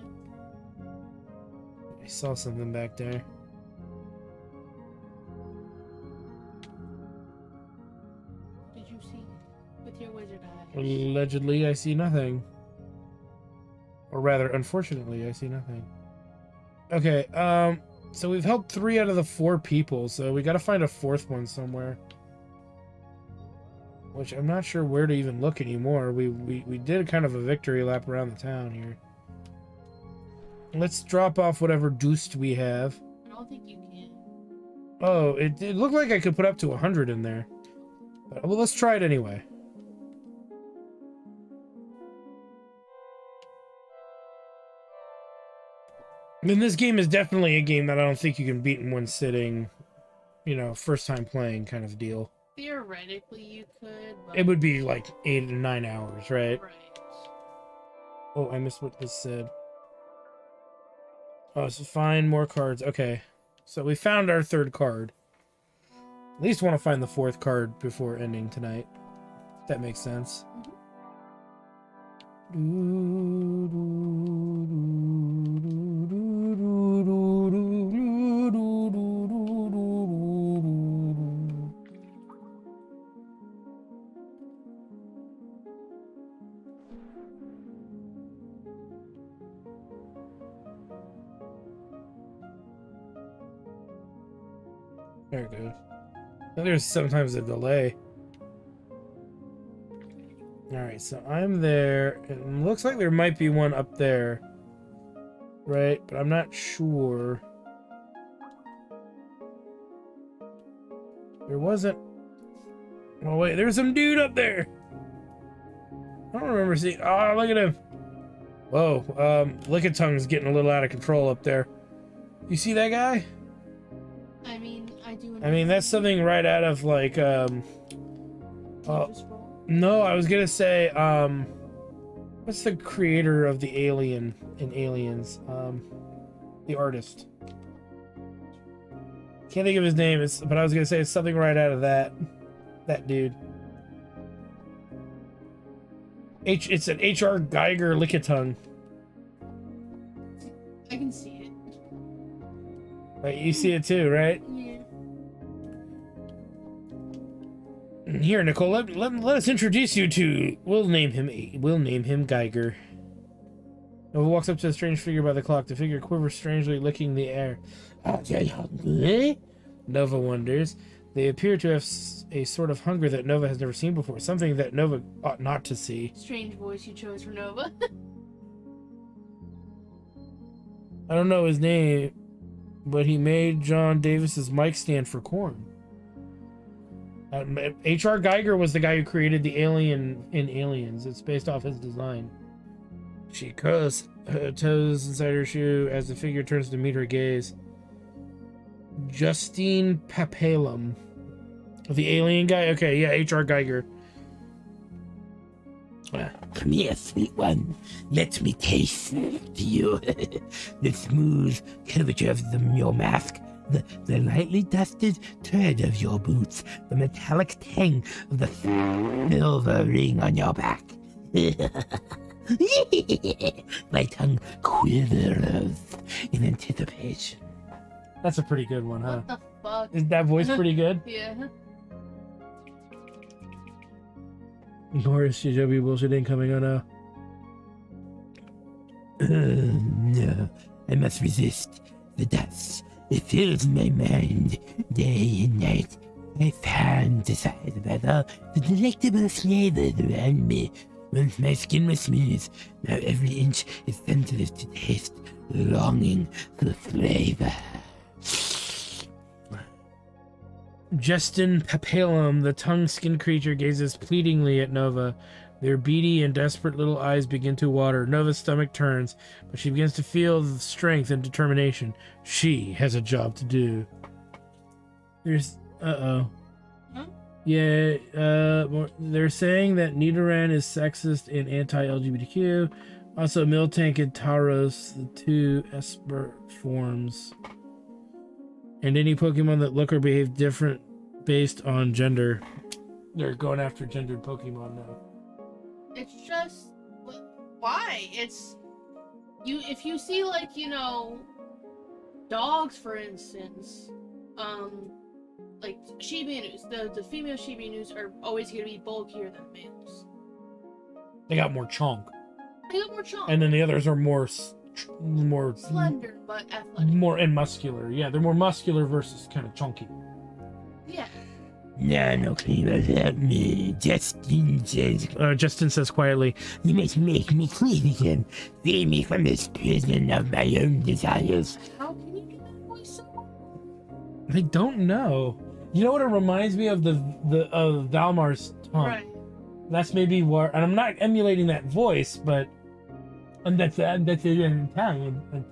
S1: I saw something back there.
S2: Did you see with your wizard eyes?
S1: Allegedly, I see nothing. Or rather, unfortunately, I see nothing. Okay, so we've helped 3 out of the 4 people, so we gotta find a 4th one somewhere. Which I'm not sure where to even look anymore. We did kind of a victory lap around the town here. Let's drop off whatever deuced we have.
S2: I don't think you can.
S1: Oh, it looked like I could put up to 100 in there. But, well, let's try it anyway. And this game is definitely a game that I don't think you can beat in one sitting. You know, first time playing kind of deal.
S2: Theoretically, you could. But...
S1: It would be like 8 or 9 hours, right?
S2: Right.
S1: Oh, I missed what this said. Oh, so find more cards. Okay. So we found our 3rd card. At least want to find the 4th card before ending tonight. If that makes sense. There it goes. And there's sometimes a delay. Alright, so I'm there. It looks like there might be one up there. Right? But I'm not sure. There wasn't... Oh wait, there's some dude up there! I don't remember seeing... Oh, look at him! Whoa, Lickitongue's getting a little out of control up there. You see that guy?
S2: I mean, I do.
S1: I mean, that's something right out of, like, no, I was gonna say, what's the creator of the alien in Aliens? The artist. Can't think of his name, but I was gonna say it's something right out of that dude. It's an H.R. Geiger Lickitongue.
S2: I can see it.
S1: Right, you see it too, right?
S2: Yeah.
S1: Here, Nicole, let us introduce you to... We'll name him Geiger. Nova walks up to the strange figure by the clock. The figure quivers strangely, licking the air. Nova wonders. They appear to have a sort of hunger that Nova has never seen before, something that Nova ought not to see.
S2: Strange voice you chose for Nova.
S1: I don't know his name, but he made John Davis's mic stand for corn. H.R. Geiger was the guy who created the alien in Aliens. It's based off his design. She curls her toes inside her shoe as the figure turns to meet her gaze. Justine Papillon. The alien guy? Okay, yeah, H.R. Geiger.
S3: Come here, sweet one. Let me taste you. The smooth curvature of your mask, the lightly dusted tread of your boots, the metallic tang of the silver ring on your back. My tongue quivers in anticipation.
S1: That's a pretty good one, huh?
S2: What the fuck?
S1: Is that voice pretty good?
S2: Yeah.
S1: More CW bullshit incoming, oh no.
S3: No, I must resist the dust. It fills my mind day and night. I fantasize about all the delectable flavors around me. Once my skin was smooth, now every inch is sensitive to taste, longing for flavor.
S1: Justin Papillon, the tongue-skinned creature, gazes pleadingly at Nova. Their beady and desperate little eyes begin to water. Nova's stomach turns, but she begins to feel the strength and determination. She has a job to do. There's... Uh-oh.
S2: Huh?
S1: Yeah, they're saying that Nidoran is sexist and anti-LGBTQ. Also, Miltank and Tauros, the two Esper forms. And any Pokemon that look or behave different based on gender. They're going after gendered Pokemon now.
S2: It's just why? It's you if you see like, you know, dogs for instance, like Shiba Inus, the female Shiba Inus are always gonna be bulkier than males.
S1: They got more chonk.
S2: They got more chunk.
S1: And then the others are more
S2: Slender but athletic.
S1: more and muscular. Yeah, they're more muscular versus kind of chunky.
S2: Yeah.
S3: No cleaner than me.
S1: Justin says quietly,
S3: You must make me clean again. Free me from this prison of my own desires.
S2: How can you do that voice so?
S1: I don't know. You know what it reminds me of of Valmar's tongue.
S2: Right.
S1: That's maybe what, and I'm not emulating that voice, but that's it in Italian.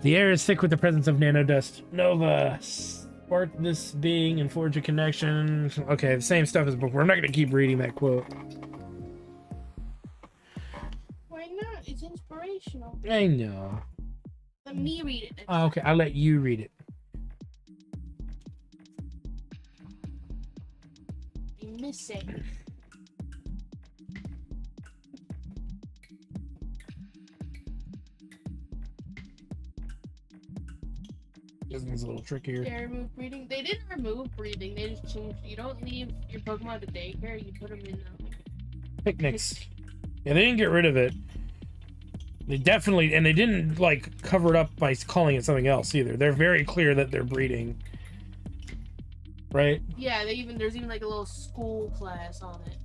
S1: The air is thick with the presence of nanodust. Nova, spark this being and forge a connection. Okay, the same stuff as before. I'm not gonna keep reading that quote.
S2: Why not? It's inspirational.
S1: I know.
S2: Let me read it.
S1: Oh, okay, I'll let you read it.
S2: I'm missing.
S1: This one's a little trickier.
S2: They removed breeding. They didn't remove breeding. They just changed. You don't leave your Pokemon to daycare. You put them in
S1: Picnics. Yeah, they didn't get rid of it. They definitely, and they didn't like cover it up by calling it something else either. They're very clear that they're breeding. Right?
S2: Yeah, there's even like a little school class on it.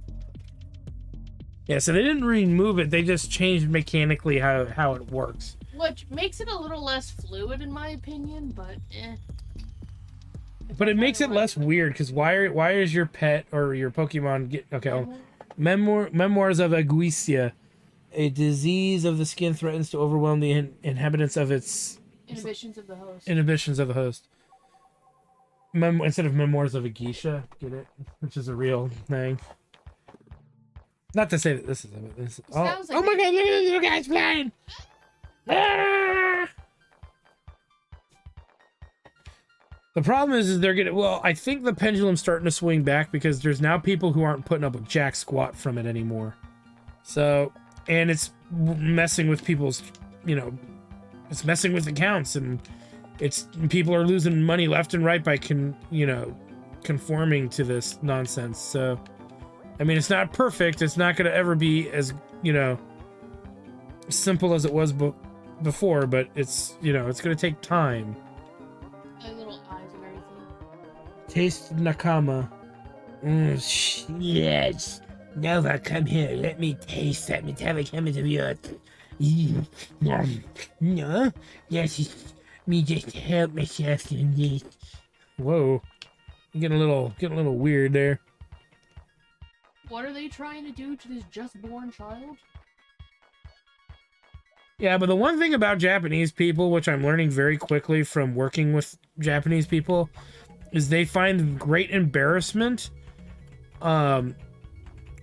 S1: Yeah, so they didn't remove it. They just changed mechanically how it works.
S2: Which makes it a little less fluid in my opinion, but eh.
S1: But it makes it less weird because why is your pet or your Pokemon get okay? Memoirs of Aguisia, a disease of the skin threatens to overwhelm the inhabitants of its
S2: Inhibitions of the host.
S1: inhibitions of the host. Instead of Memoirs of a Geisha, get it? Which is a real thing. Not to say that this is this.
S2: Sounds like
S1: Oh my god! Look at this little guy's flying. Ah! The problem is they're getting, well, I think the pendulum's starting to swing back because there's now people who aren't putting up with jack squat from it anymore. So, and it's messing with people's, you know, it's messing with accounts, and people are losing money left and right by conforming to this nonsense. So, I mean, it's not perfect. It's not going to ever be as, simple as it was before, but it's, it's going to take time.
S2: Like little eyes and everything.
S1: Taste nakama.
S3: Yes. Nova, come here. Let me taste that metallic helmet of yours. No? Yes, me just help myself to this.
S1: Whoa. Getting a little weird there.
S2: What are they trying to do to this just born child?
S1: Yeah, but the one thing about Japanese people, which I'm learning very quickly from working with Japanese people, is they find great embarrassment, or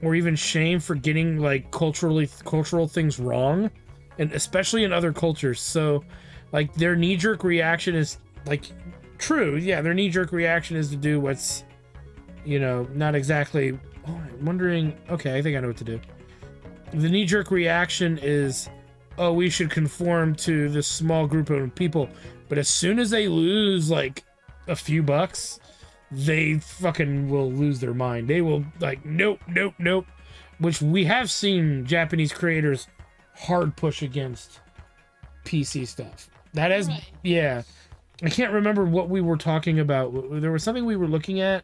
S1: even shame for getting like cultural things wrong, and especially in other cultures. So, like their knee-jerk reaction is like true. Yeah, their knee-jerk reaction is to do what's, not exactly. Oh, I'm wondering. Okay, I think I know what to do. The knee-jerk reaction is, oh, we should conform to this small group of people. But as soon as they lose like a few bucks, they fucking will lose their mind. They will like, nope. Which we have seen Japanese creators hard push against PC stuff. That is,
S2: Right.
S1: yeah. I can't remember what we were talking about. There was something we were looking at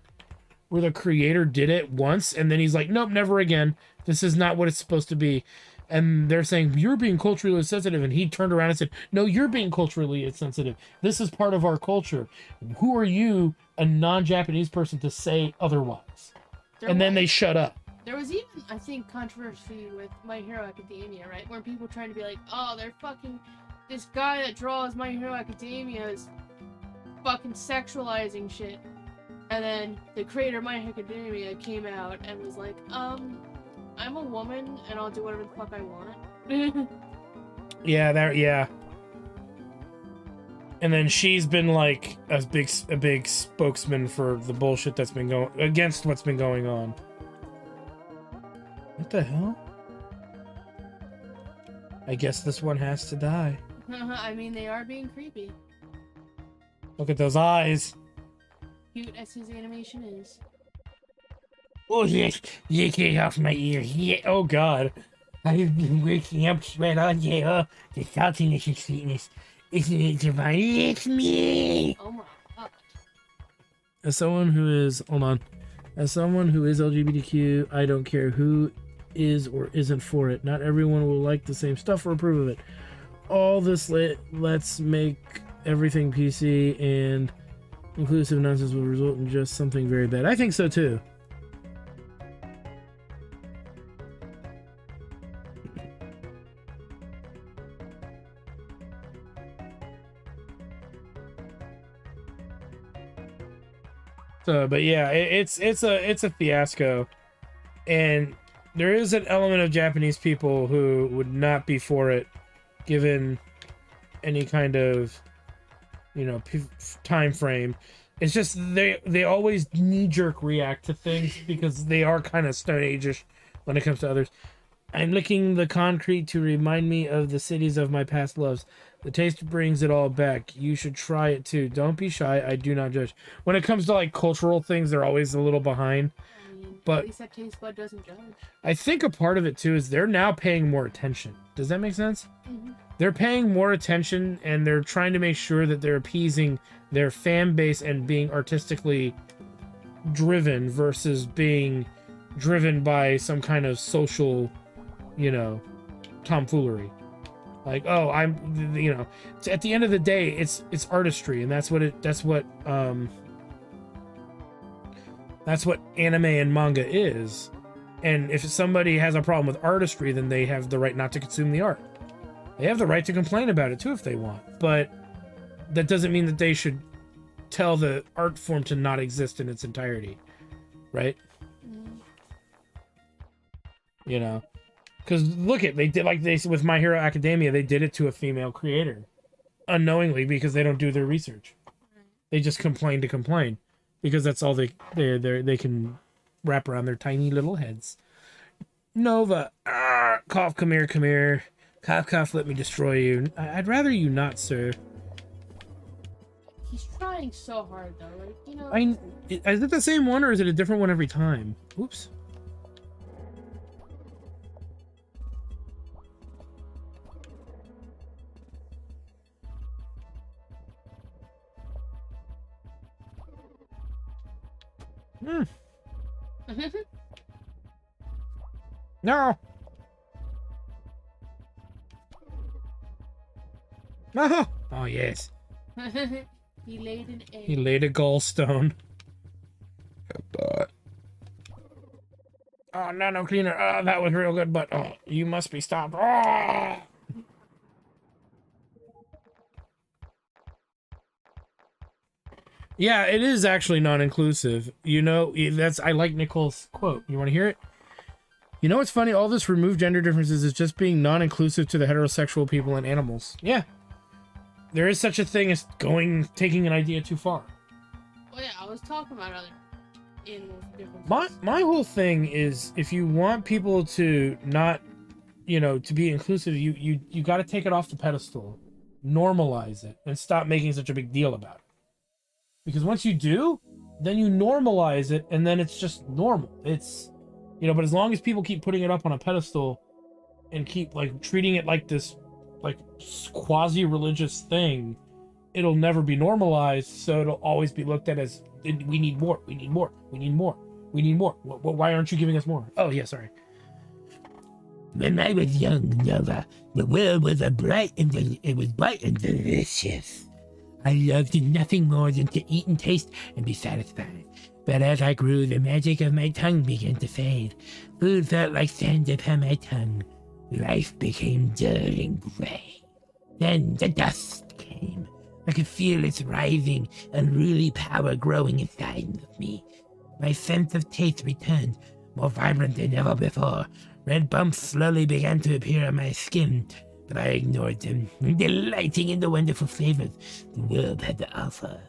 S1: where the creator did it once, and then he's like, nope, never again. This is not what it's supposed to be. And they're saying, you're being culturally sensitive. And he turned around and said, no, you're being culturally insensitive. This is part of our culture. Who are you, a non-Japanese person, to say otherwise? And then they shut up.
S2: There was even, I think, controversy with My Hero Academia, right? Where people trying to be like, oh, they're fucking... This guy that draws My Hero Academia is fucking sexualizing shit. And then the creator of My Hero Academia came out and was like, I'm a woman and I'll do whatever the fuck I want.
S1: Yeah. And then she's been like a big spokesman for the bullshit that's been going against what's been going on. What the hell? I guess this one has to die.
S2: I mean, they are being creepy.
S1: Look at those eyes.
S2: Cute as his animation is.
S3: Oh, yes. Get off my ear. Yeah.
S1: Oh god.
S3: I've been waking up sweat all day. Oh, the saltiness and sweetness. Isn't it divine? It's me.
S2: Oh my god.
S1: As someone who is LGBTQ, I don't care who is or isn't for it. Not everyone will like the same stuff or approve of it. All this let's make everything PC and inclusive nonsense will result in just something very bad. I think so too. But yeah, it's a fiasco, and there is an element of Japanese people who would not be for it, given any kind of, time frame. It's just they always knee-jerk react to things because they are kind of Stone Age-ish when it comes to others. I'm licking the concrete to remind me of the cities of my past loves. The taste brings it all back. You should try it too. Don't be shy. I do not judge. When it comes to like cultural things, they're always a little behind.
S2: I mean,
S1: But-
S2: at least that taste bud doesn't judge.
S1: I think a part of it too is they're now paying more attention. Does that make sense?
S2: Mhm.
S1: They're paying more attention and they're trying to make sure that they're appeasing their fan base and being artistically driven versus being driven by some kind of social, tomfoolery. Like, oh, at the end of the day, it's artistry, and that's what anime and manga is. And if somebody has a problem with artistry, then they have the right not to consume the art. They have the right to complain about it too if they want, but that doesn't mean that they should tell the art form to not exist in its entirety, right?
S2: Mm.
S1: Because look at, they did like they with My Hero Academia, they did it to a female creator unknowingly because they don't do their research. They just complain to complain because that's all they can wrap around their tiny little heads. Nova, cough, come here. Cough, cough, let me destroy you. I'd rather you not, sir.
S2: He's trying so hard though, like,
S1: Is it the same one or is it a different one every time? Oops. Mm. No. Oh. Oh yes.
S2: He laid an egg.
S1: He laid a gallstone. Oh, nano cleaner. Oh, that was real good, but oh, you must be stopped. Oh! Yeah, it is actually non-inclusive. You know, I like Nicole's quote. You want to hear it? You know what's funny? All this removed gender differences is just being non-inclusive to the heterosexual people and animals. Yeah. There is such a thing as taking an idea too far.
S2: Oh yeah, I was talking about other animals differences.
S1: My whole thing is, if you want people to not, to be inclusive, you got to take it off the pedestal, normalize it, and stop making such a big deal about it. Because once you do, then you normalize it, and then it's just normal. It's, but as long as people keep putting it up on a pedestal and keep like treating it like this, like quasi-religious thing, it'll never be normalized. So it'll always be looked at as, we need more, we need more, we need more, we need more. Why aren't you giving us more? Oh yeah, sorry.
S3: When I was young, Nova, the world was bright and delicious. I loved nothing more than to eat and taste and be satisfied. But as I grew, the magic of my tongue began to fade. Food felt like sand upon my tongue. Life became dull and gray. Then the dust came. I could feel its rising, unruly power growing inside of me. My sense of taste returned, more vibrant than ever before. Red bumps slowly began to appear on my skin, but I ignored them, delighting in the wonderful flavors the world had to offer.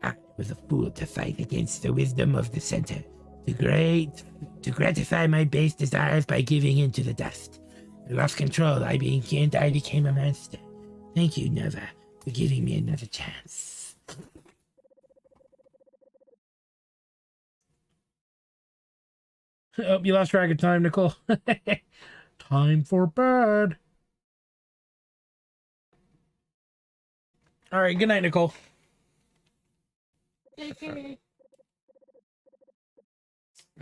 S3: I was a fool to fight against the wisdom of the center, to gratify my base desires by giving in to the dust. I lost control. I became a monster. Thank you, Nova, for giving me another chance.
S1: Oh, you lost track of time, Nicole. Time for bed. All right, good night, Nicole.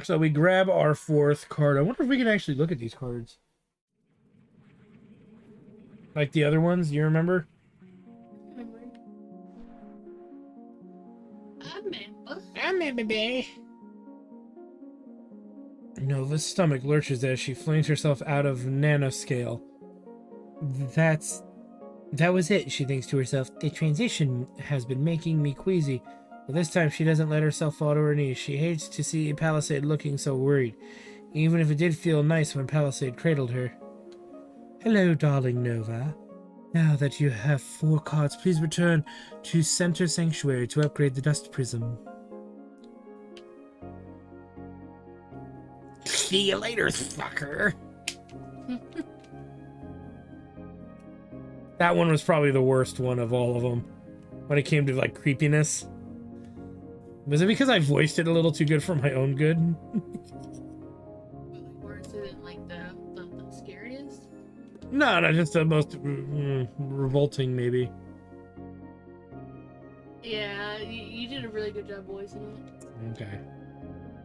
S1: So we grab our fourth card. I wonder if we can actually look at these cards. Like the other ones, you remember?
S2: I remember.
S1: Nova's stomach lurches as she flings herself out of nanoscale. That was it, she thinks to herself. The transition has been making me queasy. But this time she doesn't let herself fall to her knees. She hates to see Palisade looking so worried, even if it did feel nice when Palisade cradled her. Hello, darling Nova. Now that you have 4 cards, please return to Center Sanctuary to upgrade the Dust Prism.
S3: See you later, fucker.
S1: That one was probably the worst one of all of them when it came to like creepiness. Was it because I voiced it a little too good for my own good?
S2: Words isn't like the scariest?
S1: No, just the most revolting, maybe.
S2: Yeah, you did a really good job voicing it.
S1: Okay.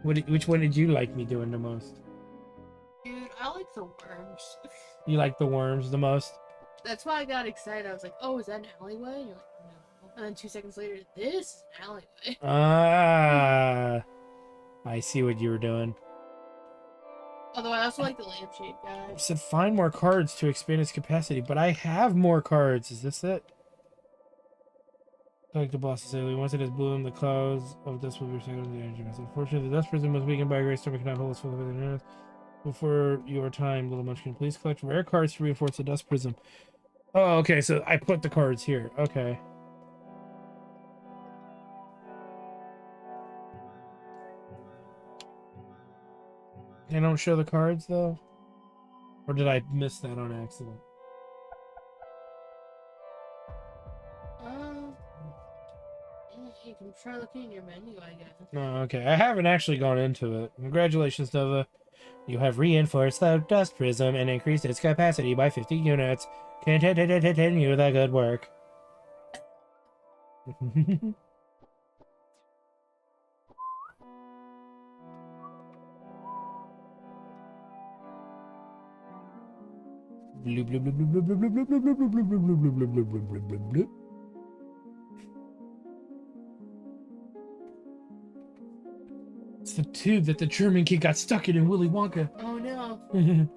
S1: Which one did you like me doing the most?
S2: Dude, I like the worms.
S1: You like the worms the most?
S2: That's why I got excited. I was like, oh, is that an alleyway? And you're like, no. And then 2 seconds later, this is an alleyway.
S1: Ah, I see what you were doing.
S2: Although I also like the lampshade guy.
S1: You said find more cards to expand its capacity, but I have more cards. Is this it? Like the boss say, once it has bloomed, the clouds of dust will be recycled into the energy mass. Unfortunately, the dust prism was weakened by a great storm and cannot hold us full of it. Before your time, little munchkin, please collect rare cards to reinforce the dust prism. Oh, okay, so I put the cards here. Okay. They don't show the cards, though? Or did I miss that on accident?
S2: You can try looking in your menu, I guess.
S1: No, okay. I haven't actually gone into it. Congratulations, Nova. You have reinforced the dust prism and increased its capacity by 50 units. Continue the good work. Bloop, bloop, bloop, bloop, bloop, bloop, bloop, bloop, bloop, bloop, bloop, bloop, bloop, bloop, bloop, bloop, bloop, bloop, bloop. It's the tube that the German kid got stuck in Willy Wonka.
S2: Oh no.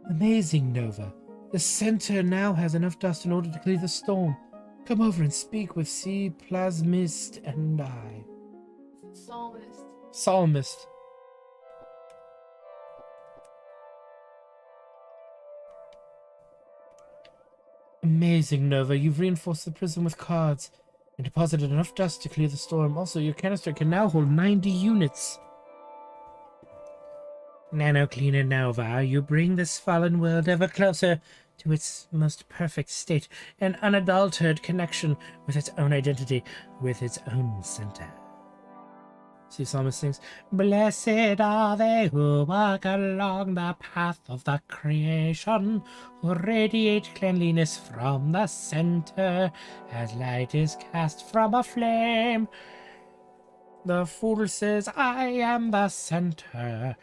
S1: Amazing, Nova. The center now has enough dust in order to clear the storm. Come over and speak with Sea Plasmist and I.
S2: Psalmist.
S1: Psalmist. Amazing, Nova. You've reinforced the prison with cards and deposited enough dust to clear the storm. Also, your canister can now hold 90 units. Nano Cleaner Nova, you bring this fallen world ever closer to its most perfect state, an unadulterated connection with its own identity, with its own center. See, Psalmist sings, Blessed are they who walk along the path of the creation, who radiate cleanliness from the center, as light is cast from a flame. The fool says, I am the center.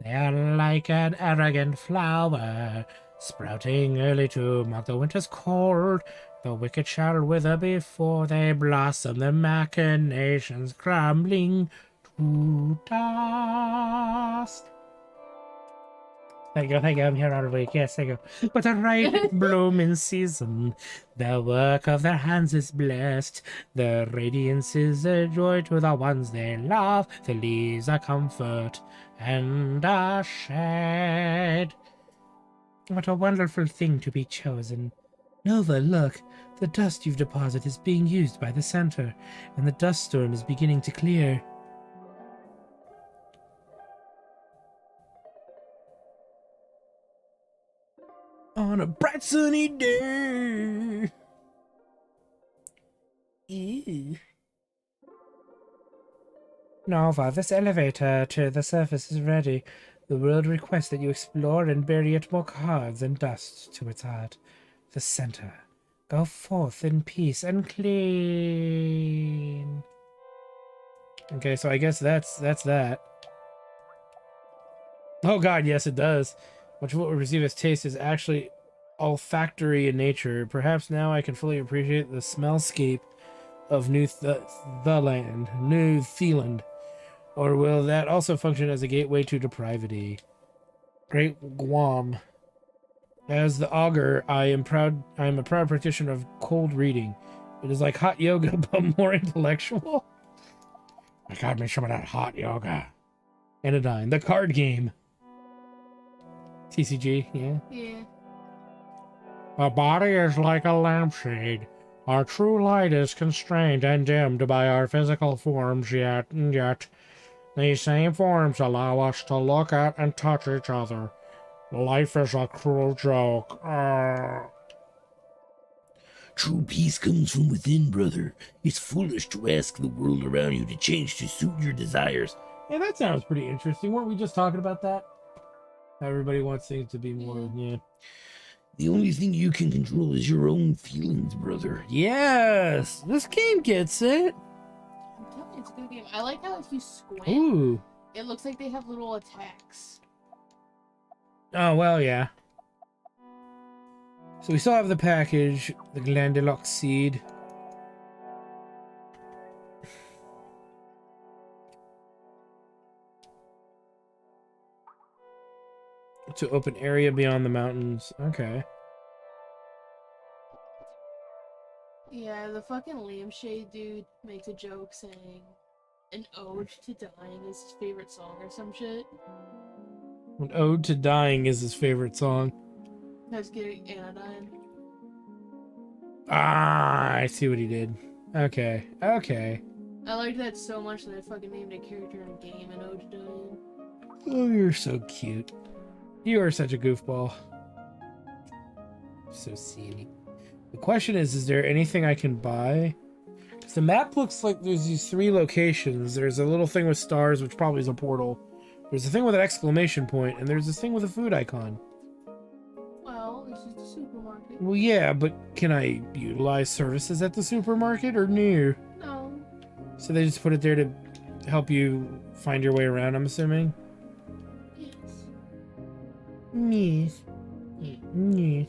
S1: They are like an arrogant flower, sprouting early to mark the winter's cold. The wicked shall wither before they blossom, their machinations crumbling to dust. Thank you, I'm here all week. Yes, thank you. But a ripe bloom in season, the work of their hands is blessed. The radiance is a joy to the ones they love. The leaves are comfort and a shade. What a wonderful thing to be chosen. Nova, look, the dust you've deposited is being used by the center, and the dust storm is beginning to clear. On a bright sunny day. Ew. Nova, this elevator to the surface is ready. The world requests that you explore and bury yet more cards and dust to its heart. The center. Go forth in peace and clean. Okay, so I guess that's that. Oh god, yes it does. Much of what we receive as taste is actually olfactory in nature. Perhaps now I can fully appreciate the smellscape of New Zealand. Or will that also function as a gateway to depravity? Great Guam. As the augur, I am a proud practitioner of cold reading. It is like hot yoga, but more intellectual. I got me some of that hot yoga. Anodyne, the card game. TCG, yeah.
S2: Yeah.
S1: Our body is like a lampshade. Our true light is constrained and dimmed by our physical forms, yet these same forms allow us to look at and touch each other. Life is a cruel joke.
S3: True peace comes from within, brother. It's foolish to ask the world around you to change to suit your desires.
S1: Yeah, that sounds pretty interesting. Weren't we just talking about that? Everybody wants things to be more, yeah.
S3: The only thing you can control is your own feelings, brother.
S1: Yes! This game gets it!
S2: I'm telling you, it's a good game. I like how if you squint,
S1: Ooh.
S2: it looks like they have little attacks.
S1: Oh, well, yeah. So we still have the package, the Glandilock seed. To open area beyond the mountains. Okay.
S2: Yeah, the fucking lampshade dude makes a joke saying an ode to dying is his favorite song or some shit.
S1: An ode to dying is his favorite song.
S2: Let's get Anodyne.
S1: Ah, I see what he did. Okay, okay.
S2: I liked that so much that I fucking named a character in a game an ode to dying.
S1: Oh, you're so cute. You are such a goofball. So silly. The question is there anything I can buy? Because the map looks like there's these 3 locations. There's a little thing with stars, which probably is a portal. There's a thing with an exclamation point, and there's this thing with a food icon.
S2: Well, this is the supermarket.
S1: Well, yeah, but can I utilize services at the supermarket, or no?
S2: No.
S1: So they just put it there to help you find your way around, I'm assuming?
S2: Yes.
S1: Yes. Yes.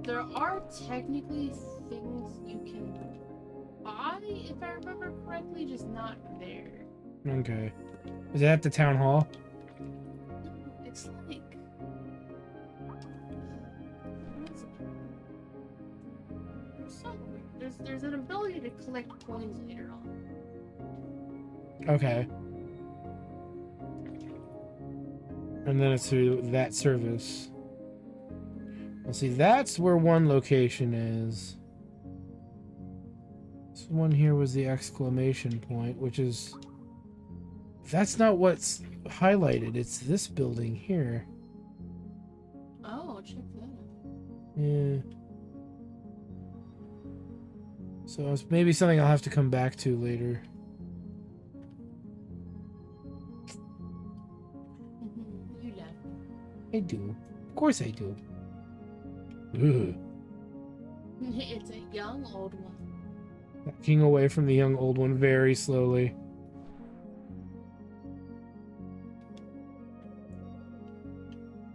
S2: there are technically things you can buy, if I remember correctly, just not there.
S1: Okay. Is it at the town hall?
S2: It's like... what is it? There's something. There's an ability to collect coins later on.
S1: Okay. And then it's through that service. Well, see, that's where one location is. This one here was the exclamation point, which is... That's not what's highlighted. It's this building here.
S2: Oh, check that out.
S1: Yeah. So it's maybe something I'll have to come back to later.
S2: You left.
S1: I do. Of course I do. Ugh.
S2: It's a young old one.
S1: Backing away from the young old one very slowly.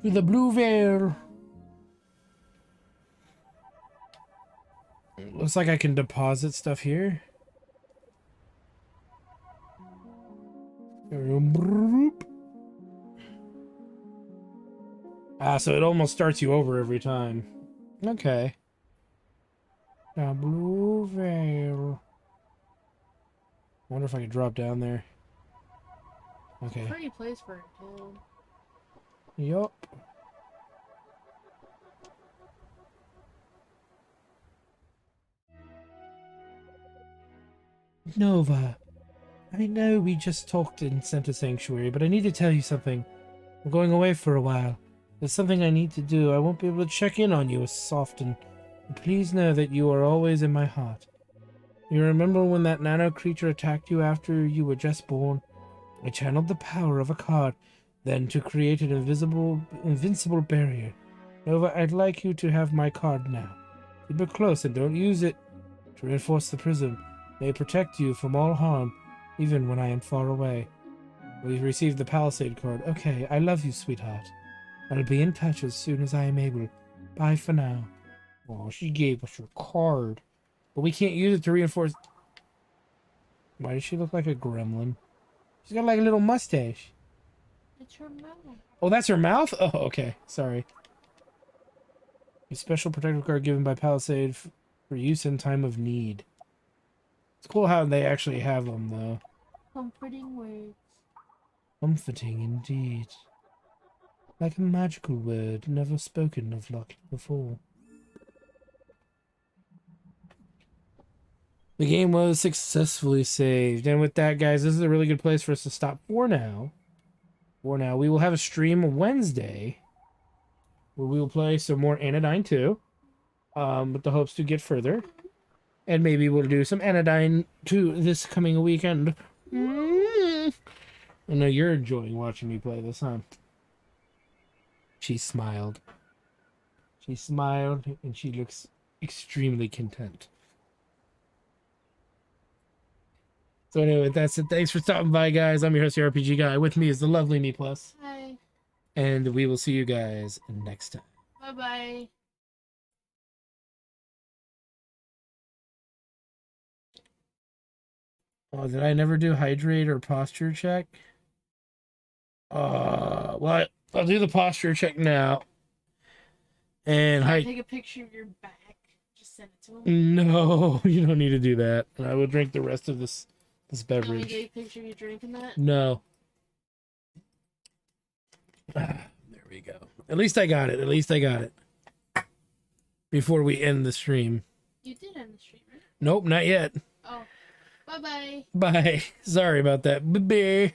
S1: To the blue veil. Looks like I can deposit stuff here. Ah, so it almost starts you over every time. Okay. The blue veil. I wonder if I could drop down there. Okay.
S2: Pretty place for a toad.
S1: Yup. Nova, I know we just talked in Center Sanctuary, but I need to tell you something. I'm going away for a while. There's something I need to do. I won't be able to check in on you as often. Please know that you are always in my heart. You remember when that nano creature attacked you after you were just born? I channeled the power of a card then to create an invincible barrier. Nova, I'd like you to have my card now. Keep it close and don't use it to reinforce the prism. May it protect you from all harm, even when I am far away. We've received the Palisade card. Okay, I love you, sweetheart. I'll be in touch as soon as I am able. Bye for now. Oh, she gave us her card. But we can't use it to reinforce... Why does she look like a gremlin? She's got like a little mustache.
S2: It's her mouth.
S1: Oh, that's her mouth? Oh, okay. Sorry. A special protective card given by Palisade for use in time of need. It's cool how they actually have them, though.
S2: Comforting words.
S1: Comforting indeed. Like a magical word never spoken of like before. The game was successfully saved. And with that, guys, this is a really good place for us to stop for now. We will have a stream Wednesday where we will play some more Anodyne 2 with the hopes to get further. And maybe we'll do some Anodyne 2 this coming weekend. I know you're enjoying watching me play this, huh? She smiled. She smiled, and she looks extremely content. So anyway, that's it. Thanks for stopping by, guys. I'm your host, the RPG Guy. With me is the lovely Me Plus.
S2: Hi.
S1: And we will see you guys next time.
S2: Bye-bye.
S1: Oh, did I never do hydrate or posture check? Well, I'll do the posture check now. And
S2: Take a picture of your back. Just send it to him.
S1: No, you don't need to do that. And I will drink the rest of this
S2: Can we
S1: beverage.
S2: get a picture of you drinking that?
S1: No. There we go. At least I got it. Before we end the stream.
S2: You did end the stream, right?
S1: Nope, not yet.
S2: Oh. Bye-bye.
S1: Bye. Sorry about that. Bye-bye.